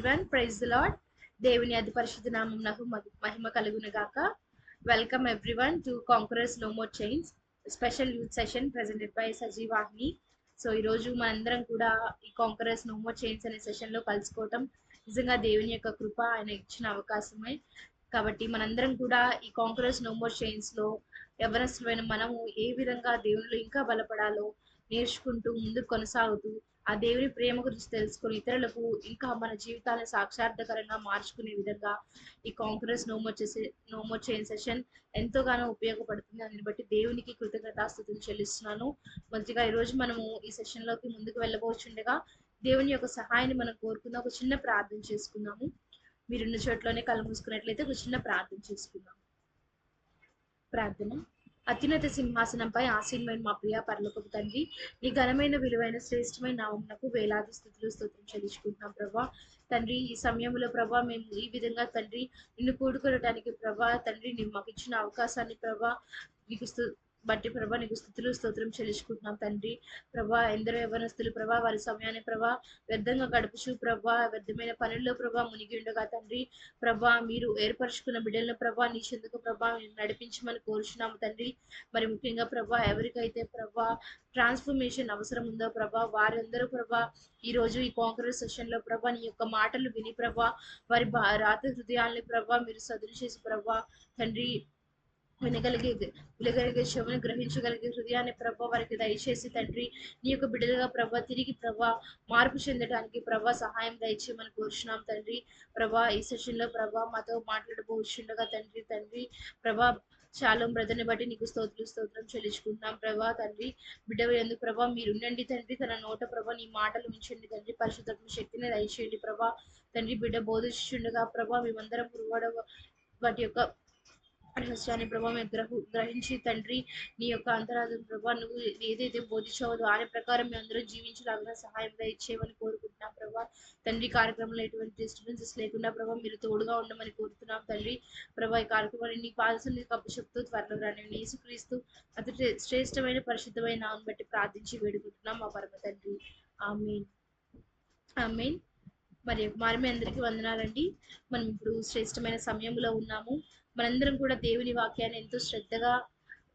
Everyone, praise the lord. దేవుని అతి పరిశుద్ధ నామమునకు మహిమ కలుగును గాక. Welcome everyone to conquerors no more chains special youth session presented by Sajeevavahini. So ఈ రోజు మనందరం కూడా ఈ కాంకరర్స్ నో మోర్ చైన్స్ అనే సెషన్ లో కలుసుకోవటం నిజంగా దేవుని యొక్క కృప, ఆయన ఇచ్చిన అవకాశమే. కాబట్టి మనందరం కూడా ఈ కాంకరర్స్ నో మోర్ చైన్స్ లో యవనస్తులైన మనము ఏ విధంగా దేవునిలో ఇంకా బలపడాలో నేర్చుకుంటూ ముందుకు కొనసాగుతూ ఆ దేవుని ప్రేమ గురించి తెలుసుకొని ఇతరులకు ఇంకా మన జీవితాలను సాక్షార్థకరంగా మార్చుకునే విధంగా ఈ conquerors no more chain session ఎంతోగానో ఉపయోగపడుతుంది. దాన్ని బట్టి దేవునికి కృతజ్ఞతాస్తుతులు చెల్లిస్తున్నాను. మంచిగా ఈరోజు మనము ఈ సెషన్ లోకి ముందుకు వెళ్ళబోచుండగా దేవుని యొక్క సహాయాన్ని మనం కోరుకుందాం. ఒక చిన్న ప్రార్థన చేసుకుందాము. మీరున్న చోట్లోనే కళ్ళు మూసుకున్నట్లయితే ఒక చిన్న ప్రార్థన చేసుకుందాం. ప్రార్థన. అత్యున్నత సింహాసనంపై ఆసీనుమైన మా ప్రియ పరలోకపు తండ్రి, నీ ఘనమైన విలువైన శ్రేష్టమైన నామమునకు వేలాది స్థుతులు స్తోత్రం చెల్లించుకుంటున్నాం ప్రభా. తండ్రి, ఈ సమయంలో ప్రభా మేము ఈ విధంగా తండ్రి నిన్ను కూడుకోవడానికి ప్రభా తండ్రి నీ మాకు ఇచ్చిన అవకాశాన్ని ప్రభా నీకు బట్టి ప్రభా నీకు స్థుతులు స్తోత్రం చెల్లించుకుంటున్నాం తండ్రి. ప్రభా ఎందరో యవనస్తులు ప్రభా వారి సమయాన్ని ప్రభా వ్యర్థంగా గడుపుచు ప్రభా వ్యర్థమైన పనుల్లో ప్రభా మునిగి ఉండగా తండ్రి ప్రభా మీరు ఏర్పరచుకున్న బిడ్డలను ప్రభా నీ చెందుకు ప్రభా నడిపించమని కోరుచున్నాము తండ్రి. మరి ముఖ్యంగా ప్రభా ఎవరికైతే ప్రభా ట్రాన్స్ఫర్మేషన్ అవసరం ఉందో ప్రభా వారందరూ ప్రభా ఈ రోజు ఈ కాంకరర్ సెషన్ లో ప్రభా నీ యొక్క మాటలు విని ప్రభా వారి రాత హృదయాల్ని ప్రభా మీరు సదురు చేసి ప్రభా తండ్రి వినగలిగే చెవుని గ్రహించగలిగే హృదయాన్ని ప్రభా వారికి దయచేసి తండ్రి నీ యొక్క బిడ్డలుగా ప్రభా తిరిగి ప్రభా మార్పు చెందడానికి ప్రభా సహాయం దయచేయమని కోరుచున్నాం తండ్రి. ప్రభా ఈ సెషన్ లో ప్రభా మాతో మాట్లాడబోచుండగా తండ్రి ప్రభా చాలా బ్రదర్ని బట్టి నీకు స్తోత్రం చెల్లించుకుంటున్నాం ప్రభా తండ్రి. బిడ్డ ఎందుకు ప్రభా మీరు ఉండండి తండ్రి, తన నోట ప్రభా నీ మాటలు ఉంచండి తండ్రి, పరిశుద్ధాత్మ శక్తిని దయచేయండి ప్రభా తండ్రి. బిడ్డ బోధించుండగా ప్రభా మేమందరం వాటి యొక్క రహస్యాన్ని ప్రభా మేము గ్రహించి తండ్రి నీ యొక్క అంతరాధం ప్రభా నువ్వు ఏదైతే బోధించావో దాని ప్రకారం మేము అందరూ జీవించలాగా సహాయం ఇచ్చేయమని కోరుకుంటున్నాం ప్రభా తండ్రి. కార్యక్రమంలో ఎటువంటి డిస్టర్బెన్సెస్ లేకుండా ప్రభా మీరు తోడుగా ఉండమని కోరుతున్నాం తండ్రి. ప్రభా ఈ కార్యక్రమాన్ని నీ పాదసన్ని కప్పు చెప్తూ త్వరలో రాని యేసుక్రీస్తు అతి శ్రేష్టమైన పరిశుద్ధమైన నామం బట్టి ప్రార్థించి వేడుకుంటున్నాం మా పరమ తండ్రి. ఆమేన్ ఆమేన్. మరి మీ అందరికీ వందనాలండి. మనం ఇప్పుడు శ్రేష్టమైన సమయంలో ఉన్నాము. మనందరం కూడా దేవుని వాక్యాన్ని ఎంతో శ్రద్ధగా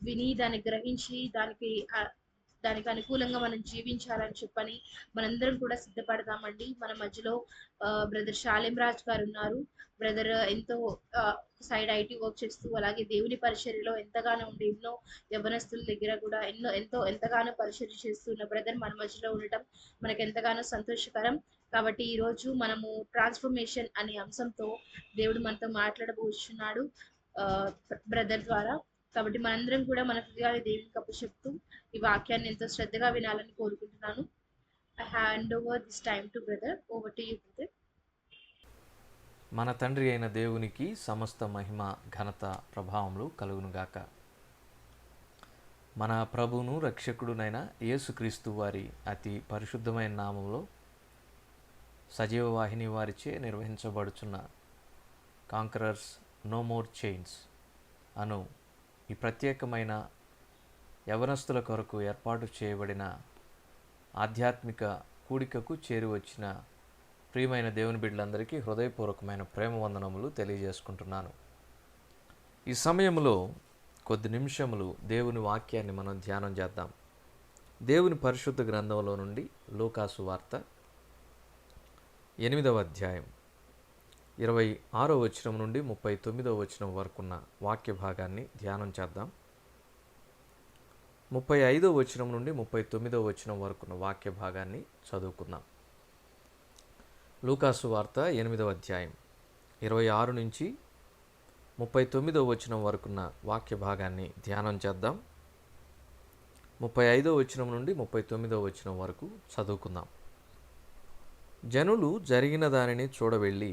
విని దాన్ని గ్రహించి దానికి అనుకూలంగా మనం జీవించాలని చెప్పని మనందరం కూడా సిద్ధపడదామండి. మన మధ్యలో బ్రదర్ శాలేం రాజ్ గారు ఉన్నారు. బ్రదర్ ఎంతో సైడ్ ఐటీ వర్క్ చేస్తూ అలాగే దేవుని పరిచర్యలో ఎంతగానో ఉండి ఎన్నో యవనస్తుల దగ్గర కూడా ఎంతగానో పరిచర్య చేస్తున్న బ్రదర్ మన మధ్యలో ఉండటం మనకు ఎంతగానో సంతోషకరం. కాబట్టి ఈ రోజు మనము ట్రాన్స్ఫర్మేషన్ అనే అంశంతో దేవుడు మనతో మాట్లాడబోచున్నాడు బ్రదర్ ద్వారా. కాబట్టి మనందరం కూడా మన హృదయాలు దేవునికి అప్పచెప్తూ ఈ వాక్యాన్ని ఎంతో శ్రద్ధగా వినాలని కోరుకుంటున్నాను. I hand over this time to brother. Over to you brother. మన తండ్రి అయిన దేవునికి సమస్త మహిమ ఘనత ప్రభావములు కలుగునుగాక. మన ప్రభువును రక్షకుడునైన యేసుక్రీస్తు వారి అతి పరిశుద్ధమైన నామంలో సజీవ వాహిని వారిచే నిర్వహించబడుచున్న కాంకరర్స్ నో మోర్ చైన్స్ అను ఈ ప్రత్యేకమైన యవనస్తుల కొరకు ఏర్పాటు చేయబడిన ఆధ్యాత్మిక కూడికకు చేరువచ్చిన ప్రియమైన దేవుని బిడ్డలందరికీ హృదయపూర్వకమైన ప్రేమ వందనములు తెలియజేసుకుంటున్నాను. ఈ సమయంలో కొద్ది నిమిషములు దేవుని వాక్యాన్ని మనం ధ్యానం చేద్దాం. దేవుని పరిశుద్ధ గ్రంథంలో నుండి లూకాసు వార్త 8వ అధ్యాయం 26వ వచనం నుండి 39వ వచనం వరకున్న వాక్య భాగాన్ని ధ్యానం చేద్దాం. 35వ వచనం నుండి 39వ వచనం వరకున్న వాక్య భాగాన్ని చదువుకుందాం. లూకాసు వార్త 8వ అధ్యాయం 26 నుంచి 39వ వచనం వరకున్న వాక్య భాగాన్ని ధ్యానం చేద్దాం. 35వ వచనం నుండి 39వ వచనం వరకు చదువుకుందాం. జనులు జరిగిన దానిని చూడవెళ్ళి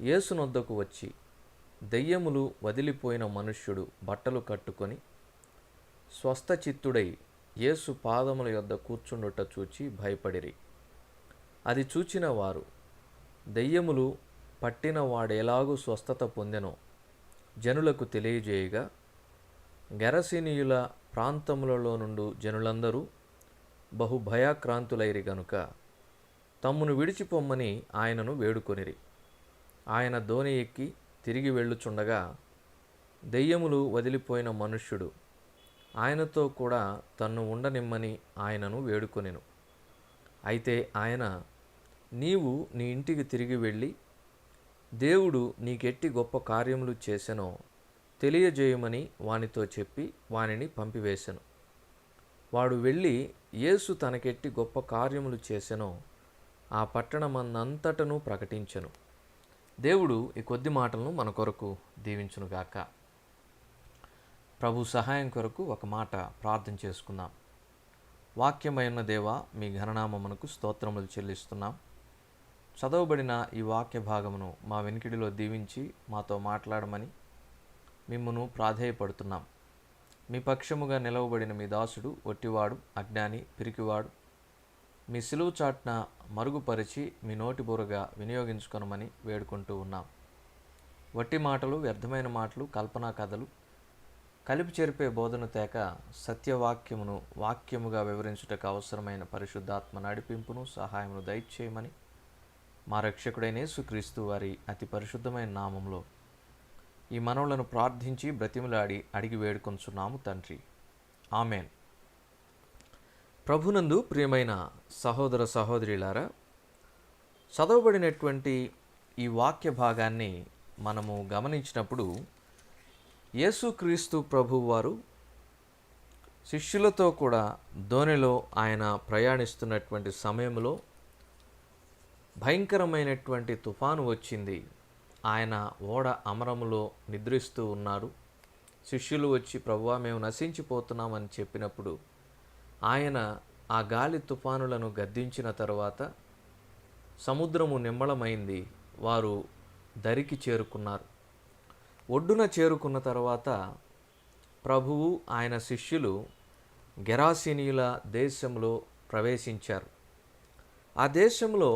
యేసునొద్దకు వచ్చి దెయ్యములు వదిలిపోయిన మనుష్యుడు బట్టలు కట్టుకొని స్వస్థచిత్తుడై యేసు పాదముల యొద్ద కూర్చుండుట చూచి భయపడిరి. అది చూచిన వారు దెయ్యములు పట్టిన వాడెలాగూ స్వస్థత పొందెనో జనులకు తెలియజేయగా గెరసీనీయుల ప్రాంతములలో నుండి జనులందరూ బహు భయాక్రాంతులైరి గనుక తమ్మును విడిచిపొమ్మని ఆయనను వేడుకొనిరి. ఆయన దోణి ఎక్కి తిరిగి వెళ్ళుచుండగా దెయ్యములు వదిలిపోయిన మనుష్యుడు ఆయనతో కూడా తన్ను ఉండనిమ్మని ఆయనను వేడుకొనెను. అయితే ఆయన, నీవు నీ ఇంటికి తిరిగి వెళ్ళి దేవుడు నీకెట్టి గొప్ప కార్యములు చేసెనో తెలియజేయమని వానితో చెప్పి వానిని పంపివేశెను. వాడు వెళ్ళి యేసు తనకెట్టి గొప్ప కార్యములు చేసెనో ఆ పట్టణమందంతటను ప్రకటించెను. దేవుడు ఈ కొద్ది మాటలను మన కొరకు దీవించునుగాక. ప్రభు సహాయం కొరకు ఒక మాట ప్రార్థన చేసుకుందాం. వాక్యమైన దేవా, మీ ఘననామమునకు స్తోత్రములు చెల్లిస్తున్నాం. చదవబడిన ఈ వాక్య భాగమును మా వెనుకిడిలో దీవించి మాతో మాట్లాడమని మిమ్మును ప్రాధేయపడుతున్నాం. మీ పక్షముగా నిలవబడిన మీ దాసుడు ఒట్టివాడు, అజ్ఞాని, పిరికివాడు, మీ సిలువు చాట్న మరుగుపరిచి మీ నోటి బూరగా వినియోగించుకొనమని వేడుకుంటూ ఉన్నాం. వట్టి మాటలు, వ్యర్థమైన మాటలు, కల్పనా కథలు కలిపి చెరిపే బోధన తేక సత్యవాక్యమును వాక్యముగా వివరించుటకు అవసరమైన పరిశుద్ధాత్మ నడిపింపును సహాయమును దయచేయమని మా రక్షకుడైన యేసుక్రీస్తు వారి అతి పరిశుద్ధమైన నామంలో ఈ మనవులను ప్రార్థించి బ్రతిమలాడి అడిగి వేడుకొంచున్నాము తండ్రి. ఆమెన్. ప్రభునందు ప్రియమైన సహోదర సహోదరులారా, చదవబడినటువంటి ఈ వాక్య భాగాన్ని మనము గమనించినప్పుడు యేసుక్రీస్తు ప్రభువారు శిష్యులతో కూడా దోణిలో ఆయన ప్రయాణిస్తున్నటువంటి సమయంలో భయంకరమైనటువంటి తుఫాను వచ్చింది. ఆయన ఓడ అమరములో నిద్రిస్తూ ఉన్నారు. శిష్యులు వచ్చి, ప్రభువా, మేము నశించిపోతున్నామని చెప్పినప్పుడు ఆయన ఆ గాలి తుఫానులను గద్దించిన తర్వాత సముద్రము నిమ్మళమైంది. వారు దరికి చేరుకున్నారు. ఒడ్డున చేరుకున్న తర్వాత ప్రభువు ఆయన శిష్యులు గెరాసీనీయుల దేశంలో ప్రవేశించారు. ఆ దేశంలో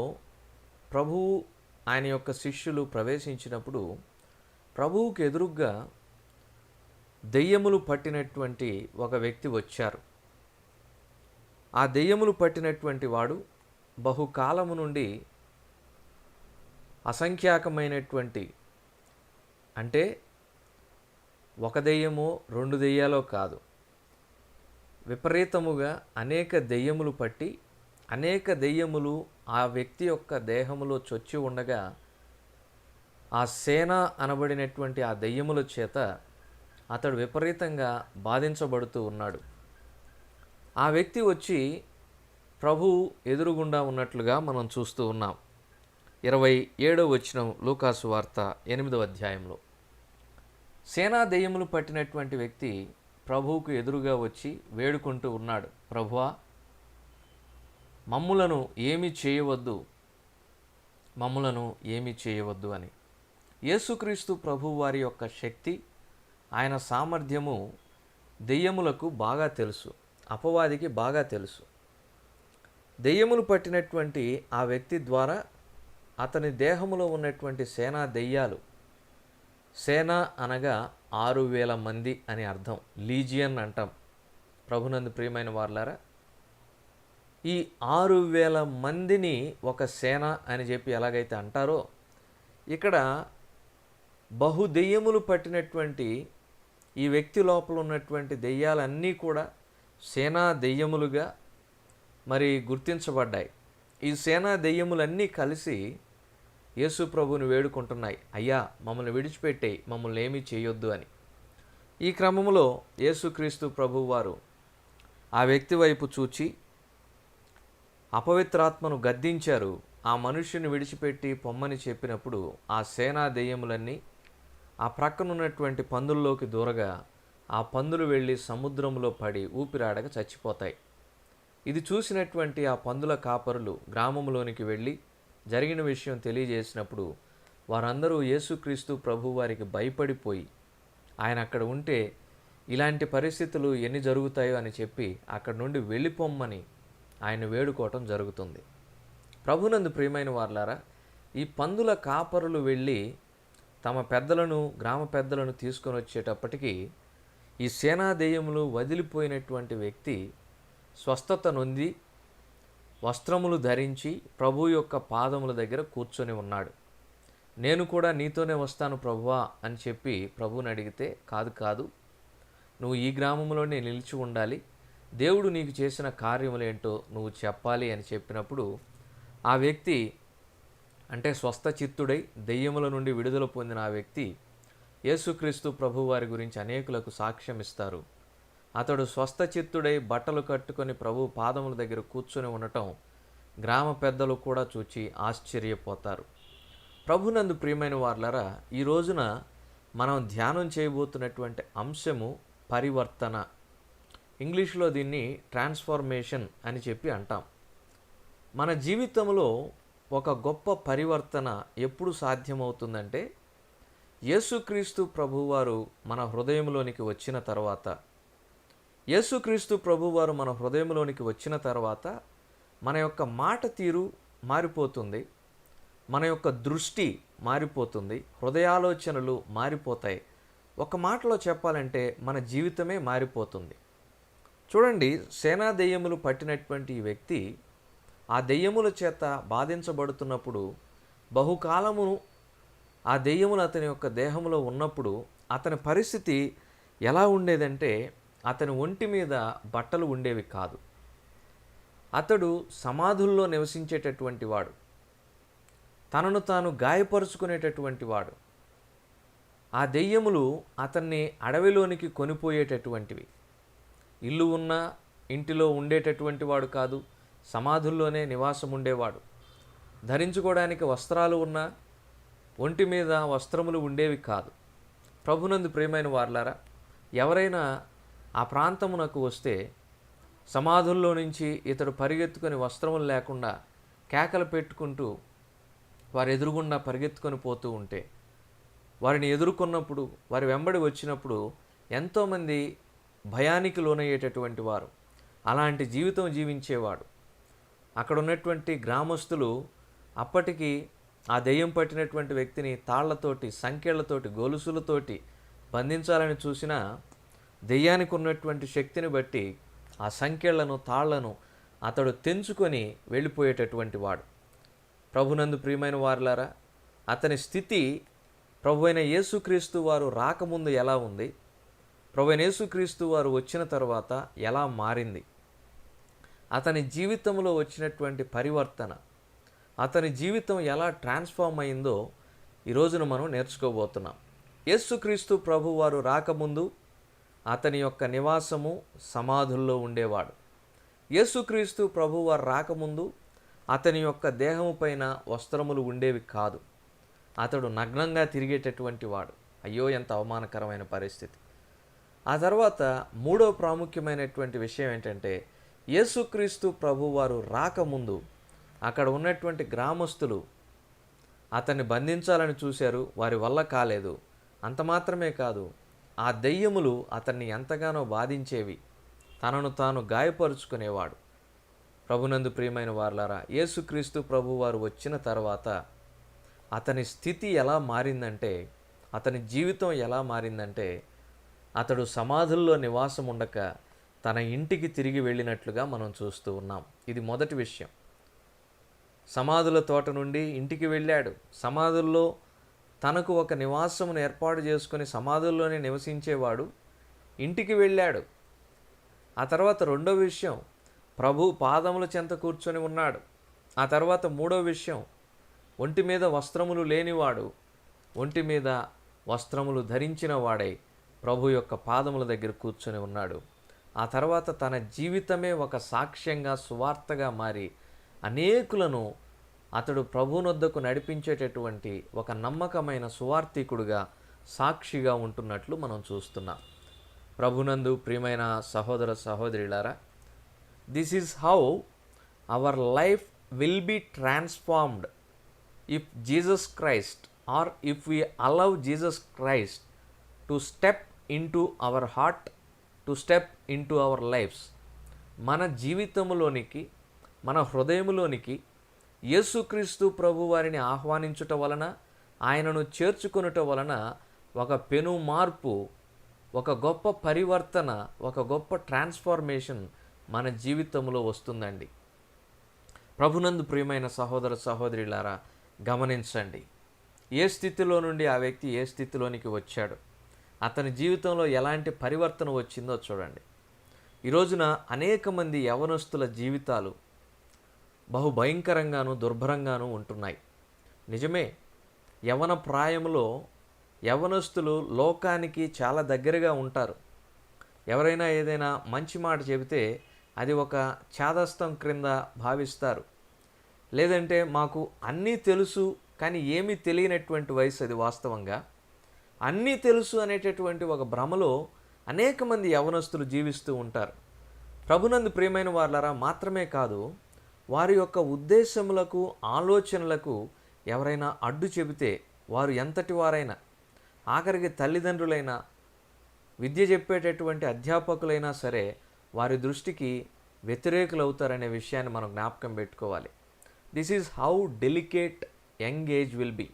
ప్రభువు ఆయన యొక్క శిష్యులు ప్రవేశించినప్పుడు ప్రభువుకు ఎదురుగ్గా దెయ్యములు పట్టినటువంటి ఒక వ్యక్తి వచ్చారు. ఆ దెయ్యములు పట్టినటువంటి వాడు బహుకాలము నుండి అసంఖ్యాకమైనటువంటి, అంటే ఒక దెయ్యమో రెండు దెయ్యాలో కాదు, విపరీతముగా అనేక దెయ్యములు పట్టి అనేక దెయ్యములు ఆ వ్యక్తి యొక్క దేహములో చొచ్చి ఉండగా ఆ సేన అనబడినటువంటి ఆ దెయ్యముల చేత అతడు విపరీతంగా బాధించబడుతూ ఉన్నాడు. ఆ వ్యక్తి వచ్చి ప్రభువు ఎదురుగుండా ఉన్నట్లుగా మనం చూస్తూ ఉన్నాం. 27వ వచనం లూకాసు వార్త 8వ అధ్యాయంలో సేనా దెయ్యములు పట్టినటువంటి వ్యక్తి ప్రభువుకు ఎదురుగా వచ్చి వేడుకుంటూ ఉన్నాడు, ప్రభువా, మమ్ములను ఏమీ చేయవద్దు అని. యేసుక్రీస్తు ప్రభువు వారి యొక్క శక్తి, ఆయన సామర్థ్యము దెయ్యములకు బాగా తెలుసు, అపవాదికి బాగా తెలుసు. దెయ్యములు పట్టినటువంటి ఆ వ్యక్తి ద్వారా అతని దేహములో ఉన్నటువంటి సేనా దెయ్యాలు, సేన అనగా 6,000 మంది అని అర్థం, లీజియన్ అంటాం. ప్రభునందు ప్రియమైన వారలారా, ఈ 6,000 మందిని ఒక సేన అని చెప్పి ఎలాగైతే అంటారో, ఇక్కడ దెయ్యములు పట్టినటువంటి ఈ వ్యక్తి లోపల ఉన్నటువంటి దెయ్యాలన్నీ కూడా సేనా దెయ్యములుగా మరి గుర్తించబడ్డాయి. ఈ సేనా దెయ్యములన్నీ కలిసి యేసు ప్రభువుని వేడుకుంటున్నాయి, అయ్యా, మమ్మల్ని విడిచిపెట్టేయి, మమ్మల్ని ఏమీ చేయొద్దు అని. ఈ క్రమంలో యేసుక్రీస్తు ప్రభువు వారు ఆ వ్యక్తి వైపు చూచి అపవిత్రాత్మను గద్దించారు. ఆ మనుష్యుని విడిచిపెట్టి పొమ్మని చెప్పినప్పుడు ఆ సేనా దెయ్యములన్నీ ఆ ప్రక్కనున్నటువంటి పందుల్లోకి దూరగా ఆ పందులు వెళ్ళి సముద్రంలో పడి ఊపిరాడక చచ్చిపోతాయి. ఇది చూసినటువంటి ఆ పందుల కాపరులు గ్రామంలోనికి వెళ్ళి జరిగిన విషయం తెలియజేసినప్పుడు వారందరూ యేసుక్రీస్తు ప్రభు వారికి భయపడిపోయి, ఆయన అక్కడ ఉంటే ఇలాంటి పరిస్థితులు ఎన్ని జరుగుతాయో అని చెప్పి అక్కడ నుండి వెళ్ళిపోమ్మని ఆయన వేడుకోవటం జరుగుతుంది. ప్రభునందు ప్రియమైన వారలారా, ఈ పందుల కాపరులు వెళ్ళి తమ పెద్దలను, గ్రామ పెద్దలను తీసుకొని వచ్చేటప్పటికి ఈ సేనా దెయ్యములు వదిలిపోయినటువంటి వ్యక్తి స్వస్థత నొంది వస్త్రములు ధరించి ప్రభు యొక్క పాదముల దగ్గర కూర్చొని ఉన్నాడు. నేను కూడా నీతోనే వస్తాను ప్రభువా అని చెప్పి ప్రభువుని అడిగితే, కాదు కాదు, నువ్వు ఈ గ్రామంలోనే నిలిచి ఉండాలి, దేవుడు నీకు చేసిన కార్యములేంటో నువ్వు చెప్పాలి అని చెప్పినప్పుడు ఆ వ్యక్తి, అంటే స్వస్థ చిత్తుడై దెయ్యముల నుండి విడుదల పొందిన ఆ వ్యక్తి యేసుక్రీస్తు ప్రభు వారి గురించి అనేకులకు సాక్ష్యం ఇస్తారు. అతడు స్వస్థ చిత్తుడై బట్టలు కట్టుకొని ప్రభు పాదముల దగ్గర కూర్చొని ఉండటం గ్రామ పెద్దలు కూడా చూచి ఆశ్చర్యపోతారు. ప్రభునందు ప్రియమైన వార్లారా, ఈ రోజున మనం ధ్యానం చేయబోతున్నటువంటి అంశము పరివర్తన. ఇంగ్లీష్లో దీన్ని ట్రాన్స్ఫర్మేషన్ అని చెప్పి అంటాం. మన జీవితంలో ఒక గొప్ప పరివర్తన ఎప్పుడు సాధ్యమవుతుందంటే, యేసుక్రీస్తు ప్రభువారు మన హృదయంలోనికి వచ్చిన తర్వాత, యేసుక్రీస్తు ప్రభువారు మన హృదయంలోనికి వచ్చిన తర్వాత మన యొక్క మాట తీరు మారిపోతుంది, మన యొక్క దృష్టి మారిపోతుంది, హృదయాలోచనలు మారిపోతాయి. ఒక మాటలో చెప్పాలంటే మన జీవితమే మారిపోతుంది. చూడండి, సేనా దెయ్యములు పట్టినటువంటి ఈ వ్యక్తి ఆ దెయ్యముల చేత బాధించబడుతున్నప్పుడు, బహుకాలము ఆ దెయ్యములు అతని యొక్క దేహంలో ఉన్నప్పుడు అతని పరిస్థితి ఎలా ఉండేదంటే, అతని ఒంటి మీద బట్టలు ఉండేవి కాదు. అతడు సమాధుల్లో నివసించేటటువంటి వాడు, తనను తాను గాయపరుచుకునేటటువంటి వాడు. ఆ దెయ్యములు అతన్ని అడవిలోనికి కొనిపోయేటటువంటివి. ఇల్లు ఉన్న ఇంటిలో ఉండేటటువంటి వాడు కాదు, సమాధుల్లోనే నివాసం ఉండేవాడు. ధరించుకోవడానికి వస్త్రాలు ఉన్నా ఒంటి మీద వస్త్రములు ఉండేవి కాదు. ప్రభునందు ప్రియమైన వార్లారా, ఎవరైనా ఆ ప్రాంతమునకు వస్తే సమాధుల్లో నుంచి ఇతడు పరిగెత్తుకొని వస్త్రములు లేకుండా కేకలు పెట్టుకుంటూ వారి ఎదురుగుండా పరిగెత్తుకొని పోతూ ఉంటే, వారిని ఎదుర్కొన్నప్పుడు, వారి వెంబడి వచ్చినప్పుడు ఎంతోమంది భయానికి లోనయ్యేటటువంటి వారు. అలాంటి జీవితం జీవించేవాడు. అక్కడ ఉన్నటువంటి గ్రామస్తులు అప్పటికి ఆ దెయ్యం పట్టినటువంటి వ్యక్తిని తాళ్లతోటి, సంకెళ్లతోటి, గొలుసులతోటి బంధించాలని చూసినా దెయ్యానికి ఉన్నటువంటి శక్తిని బట్టి ఆ సంకెళ్లను, తాళ్లను అతడు తెంచుకొని వెళ్ళిపోయేటటువంటి వాడు. ప్రభునందు ప్రియమైన వారులారా, అతని స్థితి ప్రభు అయిన యేసుక్రీస్తు వారు రాకముందు ఎలా ఉంది, ప్రభు అయిన యేసుక్రీస్తు వారు వచ్చిన తర్వాత ఎలా మారింది, అతని జీవితంలో వచ్చినటువంటి పరివర్తన, అతని జీవితం ఎలా ట్రాన్స్ఫార్మ్ అయిందో ఈ రోజున మనం నేర్చుకోబోతున్నాం. యేసుక్రీస్తు ప్రభు వారు రాకముందు అతని యొక్క నివాసము సమాధుల్లో ఉండేవాడు. యేసుక్రీస్తు ప్రభు వారు రాకముందు అతని యొక్క దేహము పైన వస్త్రములు ఉండేవి కాదు. అతడు నగ్నంగా తిరిగేటటువంటి వాడు. అయ్యో, ఎంత అవమానకరమైన పరిస్థితి. ఆ తర్వాత మూడో ప్రాముఖ్యమైనటువంటి విషయం ఏంటంటే, యేసుక్రీస్తు ప్రభువారు రాకముందు అక్కడ ఉన్నటువంటి గ్రామస్తులు అతన్ని బంధించాలని చూశారు, వారి వల్ల కాలేదు. అంత మాత్రమే కాదు, ఆ దెయ్యములు అతన్ని ఎంతగానో బాధించేవి, తనను తాను గాయపరుచుకునేవాడు. ప్రభునందు ప్రియమైన వారలారా, యేసుక్రీస్తు ప్రభువారు వచ్చిన తర్వాత అతని స్థితి ఎలా మారిందంటే, అతని జీవితం ఎలా మారిందంటే, అతడు సమాధుల్లో నివాసం ఉండక తన ఇంటికి తిరిగి వెళ్ళినట్లుగా మనం చూస్తూ ఉన్నాం. ఇది మొదటి విషయం. సమాధుల తోట నుండి ఇంటికి వెళ్ళాడు. సమాధుల్లో తనకు ఒక నివాసమును ఏర్పాటు చేసుకుని సమాధుల్లోనే నివసించేవాడు ఇంటికి వెళ్ళాడు. ఆ తర్వాత రెండో విషయం, ప్రభు పాదముల చెంత కూర్చొని ఉన్నాడు. ఆ తర్వాత మూడో విషయం, ఒంటి మీద వస్త్రములు లేనివాడు ఒంటి మీద వస్త్రములు ధరించిన వాడై ప్రభు యొక్క పాదముల దగ్గర కూర్చొని ఉన్నాడు. ఆ తర్వాత తన జీవితమే ఒక సాక్ష్యంగా, సువార్తగా మారి అనేకులను అతడు ప్రభువునొద్దకు నడిపించేటటువంటి ఒక నమ్మకమైన సువార్థికుడుగా, సాక్షిగా ఉంటున్నట్లు మనం చూస్తున్నాం. ప్రభునందు ప్రియమైన సహోదర సహోదరులారా, this is how our life will be transformed if Jesus Christ are if we allow Jesus Christ to step into our heart, to step into our lives. మన జీవితములోనికి, మన హృదయములోనికి యేసుక్రీస్తు ప్రభు వారిని ఆహ్వానించుట వలన, ఆయనను చేర్చుకొనుట వలన ఒక పెను మార్పు, ఒక గొప్ప పరివర్తన, ఒక గొప్ప ట్రాన్స్ఫార్మేషన్ మన జీవితంలో వస్తుందండి. ప్రభునందు ప్రియమైన సహోదర సహోదరులారా, గమనించండి. ఏ స్థితిలో నుండి ఆ వ్యక్తి ఏ స్థితిలోనికి వచ్చాడు, అతని జీవితంలో ఎలాంటి పరివర్తన వచ్చిందో చూడండి. ఈ రోజున అనేక మంది యవనస్తుల జీవితాలు బహుభయంకరంగాను దుర్భరంగాను ఉంటున్నాయి. నిజమే, యవన ప్రాయంలో యవనస్తులు లోకానికి చాలా దగ్గరగా ఉంటారు. ఎవరైనా ఏదైనా మంచి మాట చెబితే అది ఒక చాదస్తం క్రింద భావిస్తారు. లేదంటే మాకు అన్నీ తెలుసు కానీ ఏమీ తెలియనటువంటి వయసు అది. వాస్తవంగా అన్నీ తెలుసు అనేటటువంటి ఒక భ్రమలో అనేక మంది యవనస్తులు జీవిస్తూ ఉంటారు. ప్రభునందు ప్రియమైన వారలారా, మాత్రమే కాదు, వారి యొక్క ఉద్దేశములకు ఆలోచనలకు ఎవరైనా అడ్డు చెబితే వారు ఎంతటి వారైనా, ఆఖరికి తల్లిదండ్రులైనా, విద్య చెప్పేటటువంటి అధ్యాపకులైనా సరే వారి దృష్టికి వ్యతిరేకులు అవుతారనే విషయాన్ని మనం జ్ఞాపకం పెట్టుకోవాలి. This is how delicate young age will be.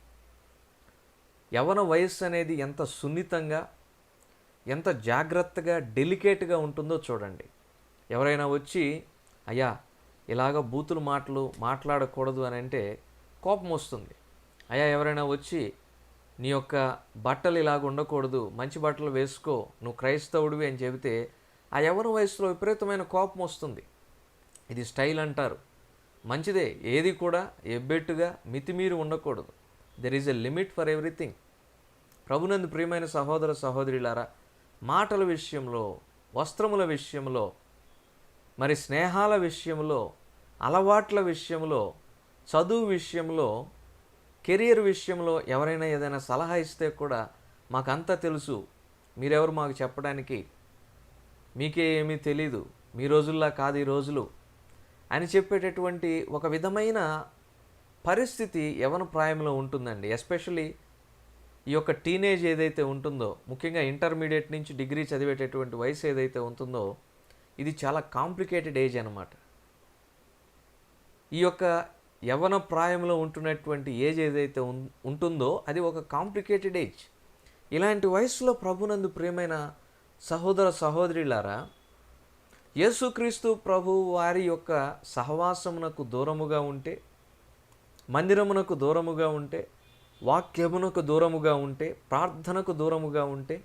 యవన వయస్సు అనేది ఎంత సున్నితంగా, ఎంత జాగ్రత్తగా, డెలికేట్గా ఉంటుందో చూడండి. ఎవరైనా వచ్చి అయ్యా ఇలాగ బూతులు మాటలు మాట్లాడకూడదు అని అంటే కోపం వస్తుంది. అయ్యా ఎవరైనా వచ్చి నీ యొక్క బట్టలు ఇలాగ ఉండకూడదు, మంచి బట్టలు వేసుకో, నువ్వు క్రైస్తవుడివి అని చెబితే ఆ యవ్వన వయసులో విపరీతమైన కోపం వస్తుంది. ఇది స్టైల్ అంటారు. మంచిదే, ఏది కూడా ఎబ్బెట్టుగా మితిమీరి ఉండకూడదు. There is a limit for everything. ప్రభునందు ప్రియమైన సహోదర సహోదరులారా, మాటల విషయంలో, వస్త్రముల విషయంలో, మరి స్నేహాల విషయంలో, అలవాట్ల విషయంలో, చదువు విషయంలో, కెరియర్ విషయంలో ఎవరైనా ఏదైనా సలహా ఇస్తే కూడా మాకంతా తెలుసు, మీరెవరు మాకు చెప్పడానికి, మీకే ఏమీ తెలీదు, మీ రోజుల్లా కాదు ఈ రోజులు అని చెప్పేటటువంటి ఒక విధమైన పరిస్థితి యవ్వన ప్రాయంలో ఉంటుందండి. ఎస్పెషల్లీ ఈ యొక్క టీనేజ్ ఏదైతే ఉంటుందో, ముఖ్యంగా ఇంటర్మీడియట్ నుంచి డిగ్రీ చదివేటటువంటి వయసు ఏదైతే ఉంటుందో, ఇది చాలా కాంప్లికేటెడ్ ఏజ్ అన్నమాట. ఈ యొక్క యవ్వన ప్రాయంలో ఉంటున్నటువంటి ఏజ్ ఏదైతే ఉంటుందో అది ఒక కాంప్లికేటెడ్ ఏజ్. ఇలాంటి వయసులో ప్రభునందు ప్రియమైన సహోదర సహోదరులారా, యేసుక్రీస్తు ప్రభు వారి యొక్క సహవాసమునకు దూరముగా ఉంటే, మందిరమునకు దూరముగా ఉంటే, వాక్యమునకు దూరముగా ఉంటే, ప్రార్థనకు దూరముగా ఉంటే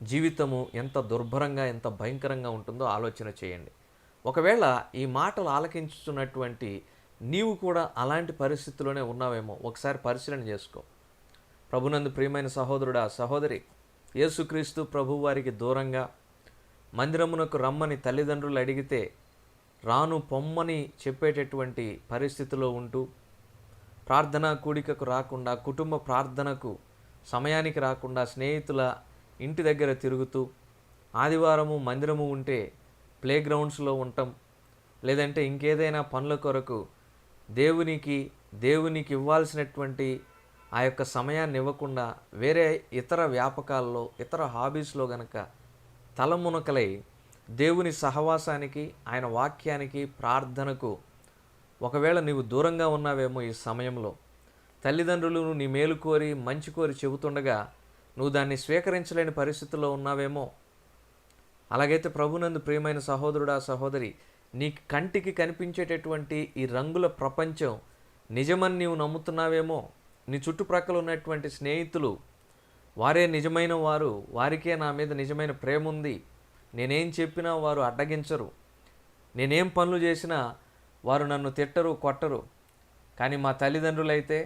జీవితము ఎంత దుర్భరంగా, ఎంత భయంకరంగా ఉంటుందో ఆలోచన చేయండి. ఒకవేళ ఈ మాటలు ఆలకించుతున్నటువంటి నీవు కూడా అలాంటి పరిస్థితిలోనే ఉన్నావేమో ఒకసారి పరిశీలన చేసుకో. ప్రభునందు ప్రియమైన సహోదరుడా సహోదరి, యేసుక్రీస్తు ప్రభు వారికి దూరంగా మందిరమునకు రమ్మని తల్లిదండ్రులు అడిగితే రాను పొమ్మని చెప్పేటటువంటి పరిస్థితిలో ఉంటూ, ప్రార్థనా కూడికకు రాకుండా, కుటుంబ ప్రార్థనకు సమయానికి రాకుండా, స్నేహితుల ఇంటి దగ్గర తిరుగుతూ, ఆదివారము మందిరము ఉంటే ప్లే గ్రౌండ్స్లో ఉండటం, లేదంటే ఇంకేదైనా పనుల కొరకు దేవునికి ఇవ్వాల్సినటువంటి ఆ యొక్క సమయాన్ని ఇవ్వకుండా వేరే ఇతర వ్యాపకాల్లో, ఇతర హాబీస్లో గనక తలమునకలై దేవుని సహవాసానికి, ఆయన వాక్యానికి, ప్రార్థనకు ఒకవేళ నీవు దూరంగా ఉన్నావేమో ఈ సమయంలో, తల్లిదండ్రులు నీ మేలు కోరి మంచి కోరి చెబుతుండగా నువ్వు దాన్ని స్వీకరించలేని పరిస్థితుల్లో ఉన్నావేమో. అలాగైతే ప్రభునందు ప్రియమైన సహోదరుడా సహోదరి, నీ కంటికి కనిపించేటటువంటి ఈ రంగుల ప్రపంచం నిజమని నీవు నమ్ముతున్నావేమో. నీ చుట్టుప్రక్కల ఉన్నటువంటి స్నేహితులు వారే నిజమైన వారు, వారికే నా మీద నిజమైన ప్రేమ ఉంది, నేనేం చెప్పినా వారు అడ్డగించరు, నేనేం పనులు చేసినా వారు నన్ను తిట్టరు కొట్టరు. కానీ మా తల్లిదండ్రులైతే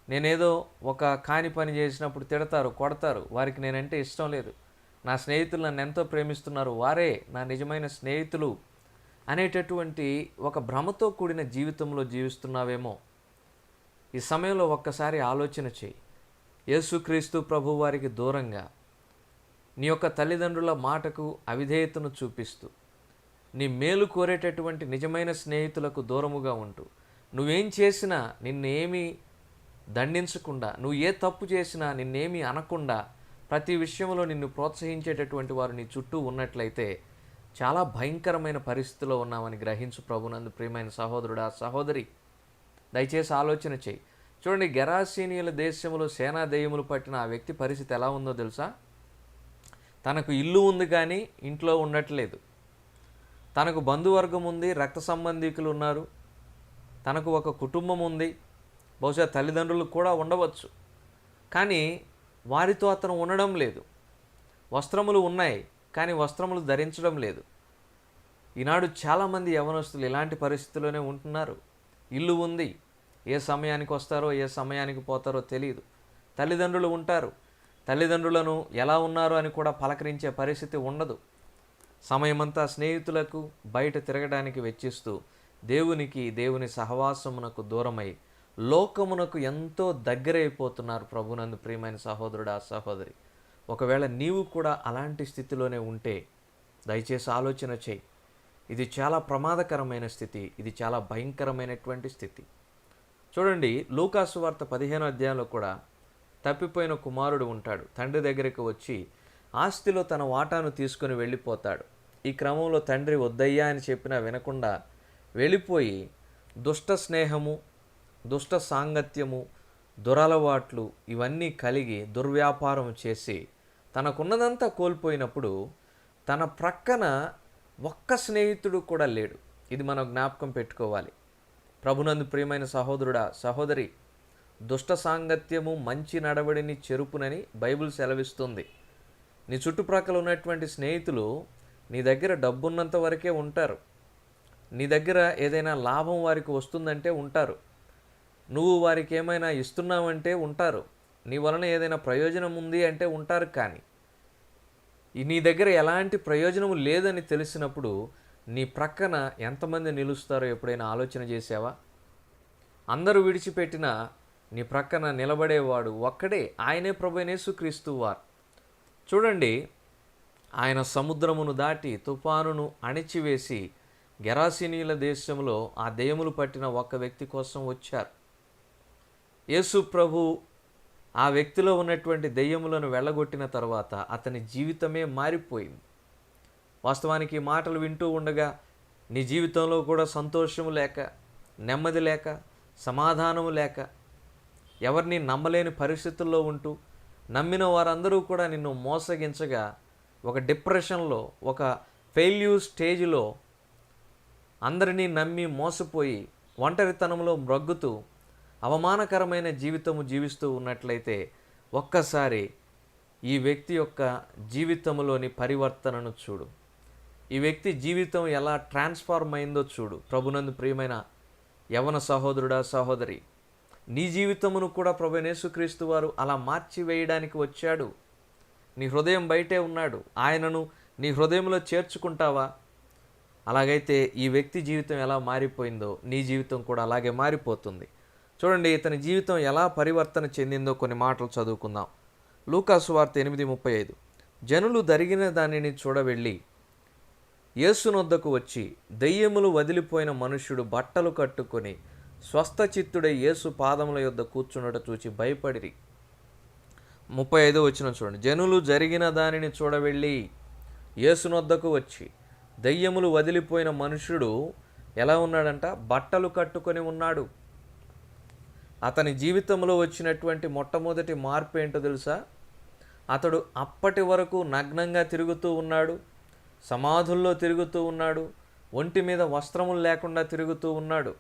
నేనేదో ఒక కాని పని చేసినప్పుడు తిడతారు, కొడతారు, వారికి నేనంటే ఇష్టం లేదు. నా స్నేహితులు నన్ను ఎంతో ప్రేమిస్తున్నారు, వారే నా నిజమైన స్నేహితులు అనేటటువంటి ఒక భ్రమతో కూడిన జీవితంలో జీవిస్తున్నావేమో. ఈ సమయంలో ఒక్కసారి ఆలోచన చేయి. యేసుక్రీస్తు ప్రభు వారికి దూరంగా, నీ యొక్క తల్లిదండ్రుల మాటకు అవిధేయతను చూపిస్తూ, నీ మేలు కోరేటటువంటి నిజమైన స్నేహితులకు దూరముగా ఉంటూ, నువ్వేం చేసినా నిన్నేమీ దండించకుండా, నువ్వు ఏ తప్పు చేసినా నిన్నేమీ అనకుండా, ప్రతి విషయంలో నిన్ను ప్రోత్సహించేటటువంటి వారు నీ చుట్టూ ఉన్నట్లయితే చాలా భయంకరమైన పరిస్థితిలో ఉన్నామని గ్రహించు ప్రభునందు ప్రియమైన సహోదరుడా సహోదరి. దయచేసి ఆలోచన చేయి. చూడండి, గెరాసీనియుల దేశంలో సేనా దెయ్యములు పట్టిన ఆ వ్యక్తి పరిస్థితి ఎలా ఉందో తెలుసా? తనకు ఇల్లు ఉంది కానీ ఇంట్లో ఉండట్లేదు. తనకు బంధువర్గం ఉంది, రక్త సంబంధికులు ఉన్నారు, తనకు ఒక కుటుంబం ఉంది, బహుశా తల్లిదండ్రులు కూడా ఉండవచ్చు. కానీ వారితో అతను ఉండడం లేదు. వస్త్రములు ఉన్నాయి, కానీ వస్త్రములు ధరించడం లేదు. ఈనాడు చాలామంది యవనస్తులు ఇలాంటి పరిస్థితుల్లోనే ఉంటున్నారు. ఇల్లు ఉంది, ఏ సమయానికి వస్తారో ఏ సమయానికి పోతారో తెలియదు. తల్లిదండ్రులు ఉంటారు, తల్లిదండ్రులను ఎలా ఉన్నారో అని కూడా పలకరించే పరిస్థితి ఉండదు. సమయమంతా స్నేహితులకు బయట తిరగడానికి వెచ్చిస్తూ దేవుని సహవాసమునకు దూరమై లోకమునకు ఎంతో దగ్గరైపోతున్నారు. ప్రభునందు ప్రియమైన సహోదరుడా, సహోదరి, ఒకవేళ నీవు కూడా అలాంటి స్థితిలోనే ఉంటే దయచేసి ఆలోచన చేయి. ఇది చాలా ప్రమాదకరమైన స్థితి, ఇది చాలా భయంకరమైనటువంటి స్థితి. చూడండి, లూకాసు వార్త 15వ అధ్యాయంలో కూడా తప్పిపోయిన కుమారుడు ఉంటాడు. తండ్రి దగ్గరికి వచ్చి ఆస్తిలో తన వాటాను తీసుకుని వెళ్ళిపోతాడు. ఈ క్రమంలో తండ్రి వద్దయ్యా అని చెప్పినా వినకుండా వెళ్ళిపోయి దుష్ట స్నేహము, దుష్ట సాంగత్యము, దురలవాట్లు ఇవన్నీ కలిగి దుర్వ్యాపారం చేసి తనకున్నదంతా కోల్పోయినప్పుడు తన ప్రక్కన ఒక్క స్నేహితుడు కూడా లేడు. ఇది మనం జ్ఞాపకం పెట్టుకోవాలి. ప్రభునందు ప్రియమైన సహోదరుడా, సహోదరి, దుష్ట సాంగత్యము మంచి నడవడిని చెరుపునని బైబిల్ సెలవిస్తుంది. నీ చుట్టుప్రక్కల ఉన్నటువంటి స్నేహితులు నీ దగ్గర డబ్బున్నంత వరకే ఉంటారు. నీ దగ్గర ఏదైనా లాభం వారికి వస్తుందంటే ఉంటారు. నువ్వు వారికి ఏమైనా ఇస్తున్నావంటే ఉంటారు. నీ వలన ఏదైనా ప్రయోజనం ఉంది అంటే ఉంటారు. కానీ నీ దగ్గర ఎలాంటి ప్రయోజనం లేదని తెలిసినప్పుడు నీ ప్రక్కన ఎంతమంది నిలుస్తారో ఎప్పుడైనా ఆలోచన చేసావా? అందరూ విడిచిపెట్టినా నీ ప్రక్కన నిలబడేవాడు ఒక్కడే, ఆయనే ప్రభువైన యేసుక్రీస్తు వారు. చూడండి, ఆయన సముద్రమును దాటి తుఫానును అణిచివేసి గెరాసీనీల దేశంలో ఆ దెయ్యములు పట్టిన ఒక్క వ్యక్తి కోసం వచ్చారు. యేసు ప్రభు ఆ వ్యక్తిలో ఉన్నటువంటి దెయ్యములను వెళ్ళగొట్టిన తర్వాత అతని జీవితమే మారిపోయింది. వాస్తవానికి ఈ మాటలు వింటూ ఉండగా నీ జీవితంలో కూడా సంతోషము లేక, నెమ్మది లేక, సమాధానము లేక, ఎవరిని నమ్మలేని పరిస్థితుల్లో ఉంటూ నమ్మిన వారందరూ కూడా నిన్ను మోసగించగా ఒక డిప్రెషన్లో, ఒక ఫెయిల్యూర్ స్టేజ్లో అందరినీ నమ్మి మోసపోయి ఒంటరితనంలో మ్రగ్గుతూ అవమానకరమైన జీవితము జీవిస్తూ ఉన్నట్లయితే ఒక్కసారి ఈ వ్యక్తి యొక్క జీవితంలోని పరివర్తనను చూడు. ఈ వ్యక్తి జీవితం ఎలా ట్రాన్స్ఫార్మ్ అయిందో చూడు. ప్రభునందు ప్రియమైన యవన సహోదరుడా, సహోదరి, నీ జీవితమును కూడా ప్రభువైన యేసుక్రీస్తు వారు అలా మార్చివేయడానికి వచ్చాడు. నీ హృదయం బయటే ఉన్నాడు. ఆయనను నీ హృదయంలో చేర్చుకుంటావా? అలాగైతే ఈ వ్యక్తి జీవితం ఎలా మారిపోయిందో నీ జీవితం కూడా అలాగే మారిపోతుంది. చూడండి, ఇతని జీవితం ఎలా పరివర్తన చెందిందో కొన్ని మాటలు చదువుకుందాం. లూకాసు వార్త 8:35. జనులు జరిగిన దానిని చూడవెళ్ళి యేసునొద్దకు వచ్చి దెయ్యములు వదిలిపోయిన మనుష్యుడు బట్టలు కట్టుకొని స్వస్థచిత్తుడై యేసు పాదముల యొద్ద కూర్చున్నట చూచి భయపడిరి. 35వ వచనం చూడండి. జనులు జరిగిన దానిని చూడవెళ్ళి యేసునొద్దకు వచ్చి దెయ్యములు వదిలిపోయిన మనుష్యుడు ఎలా ఉన్నాడంట? బట్టలు కట్టుకొని ఉన్నాడు. అతని జీవితంలో వచ్చినటువంటి మొట్టమొదటి మార్పు ఏంటో తెలుసా? అతడు అప్పటి వరకు నగ్నంగా తిరుగుతూ ఉన్నాడు, సమాధుల్లో తిరుగుతూ ఉన్నాడు, ఒంటి మీద వస్త్రములు లేకుండా తిరుగుతూ ఉన్నాడు.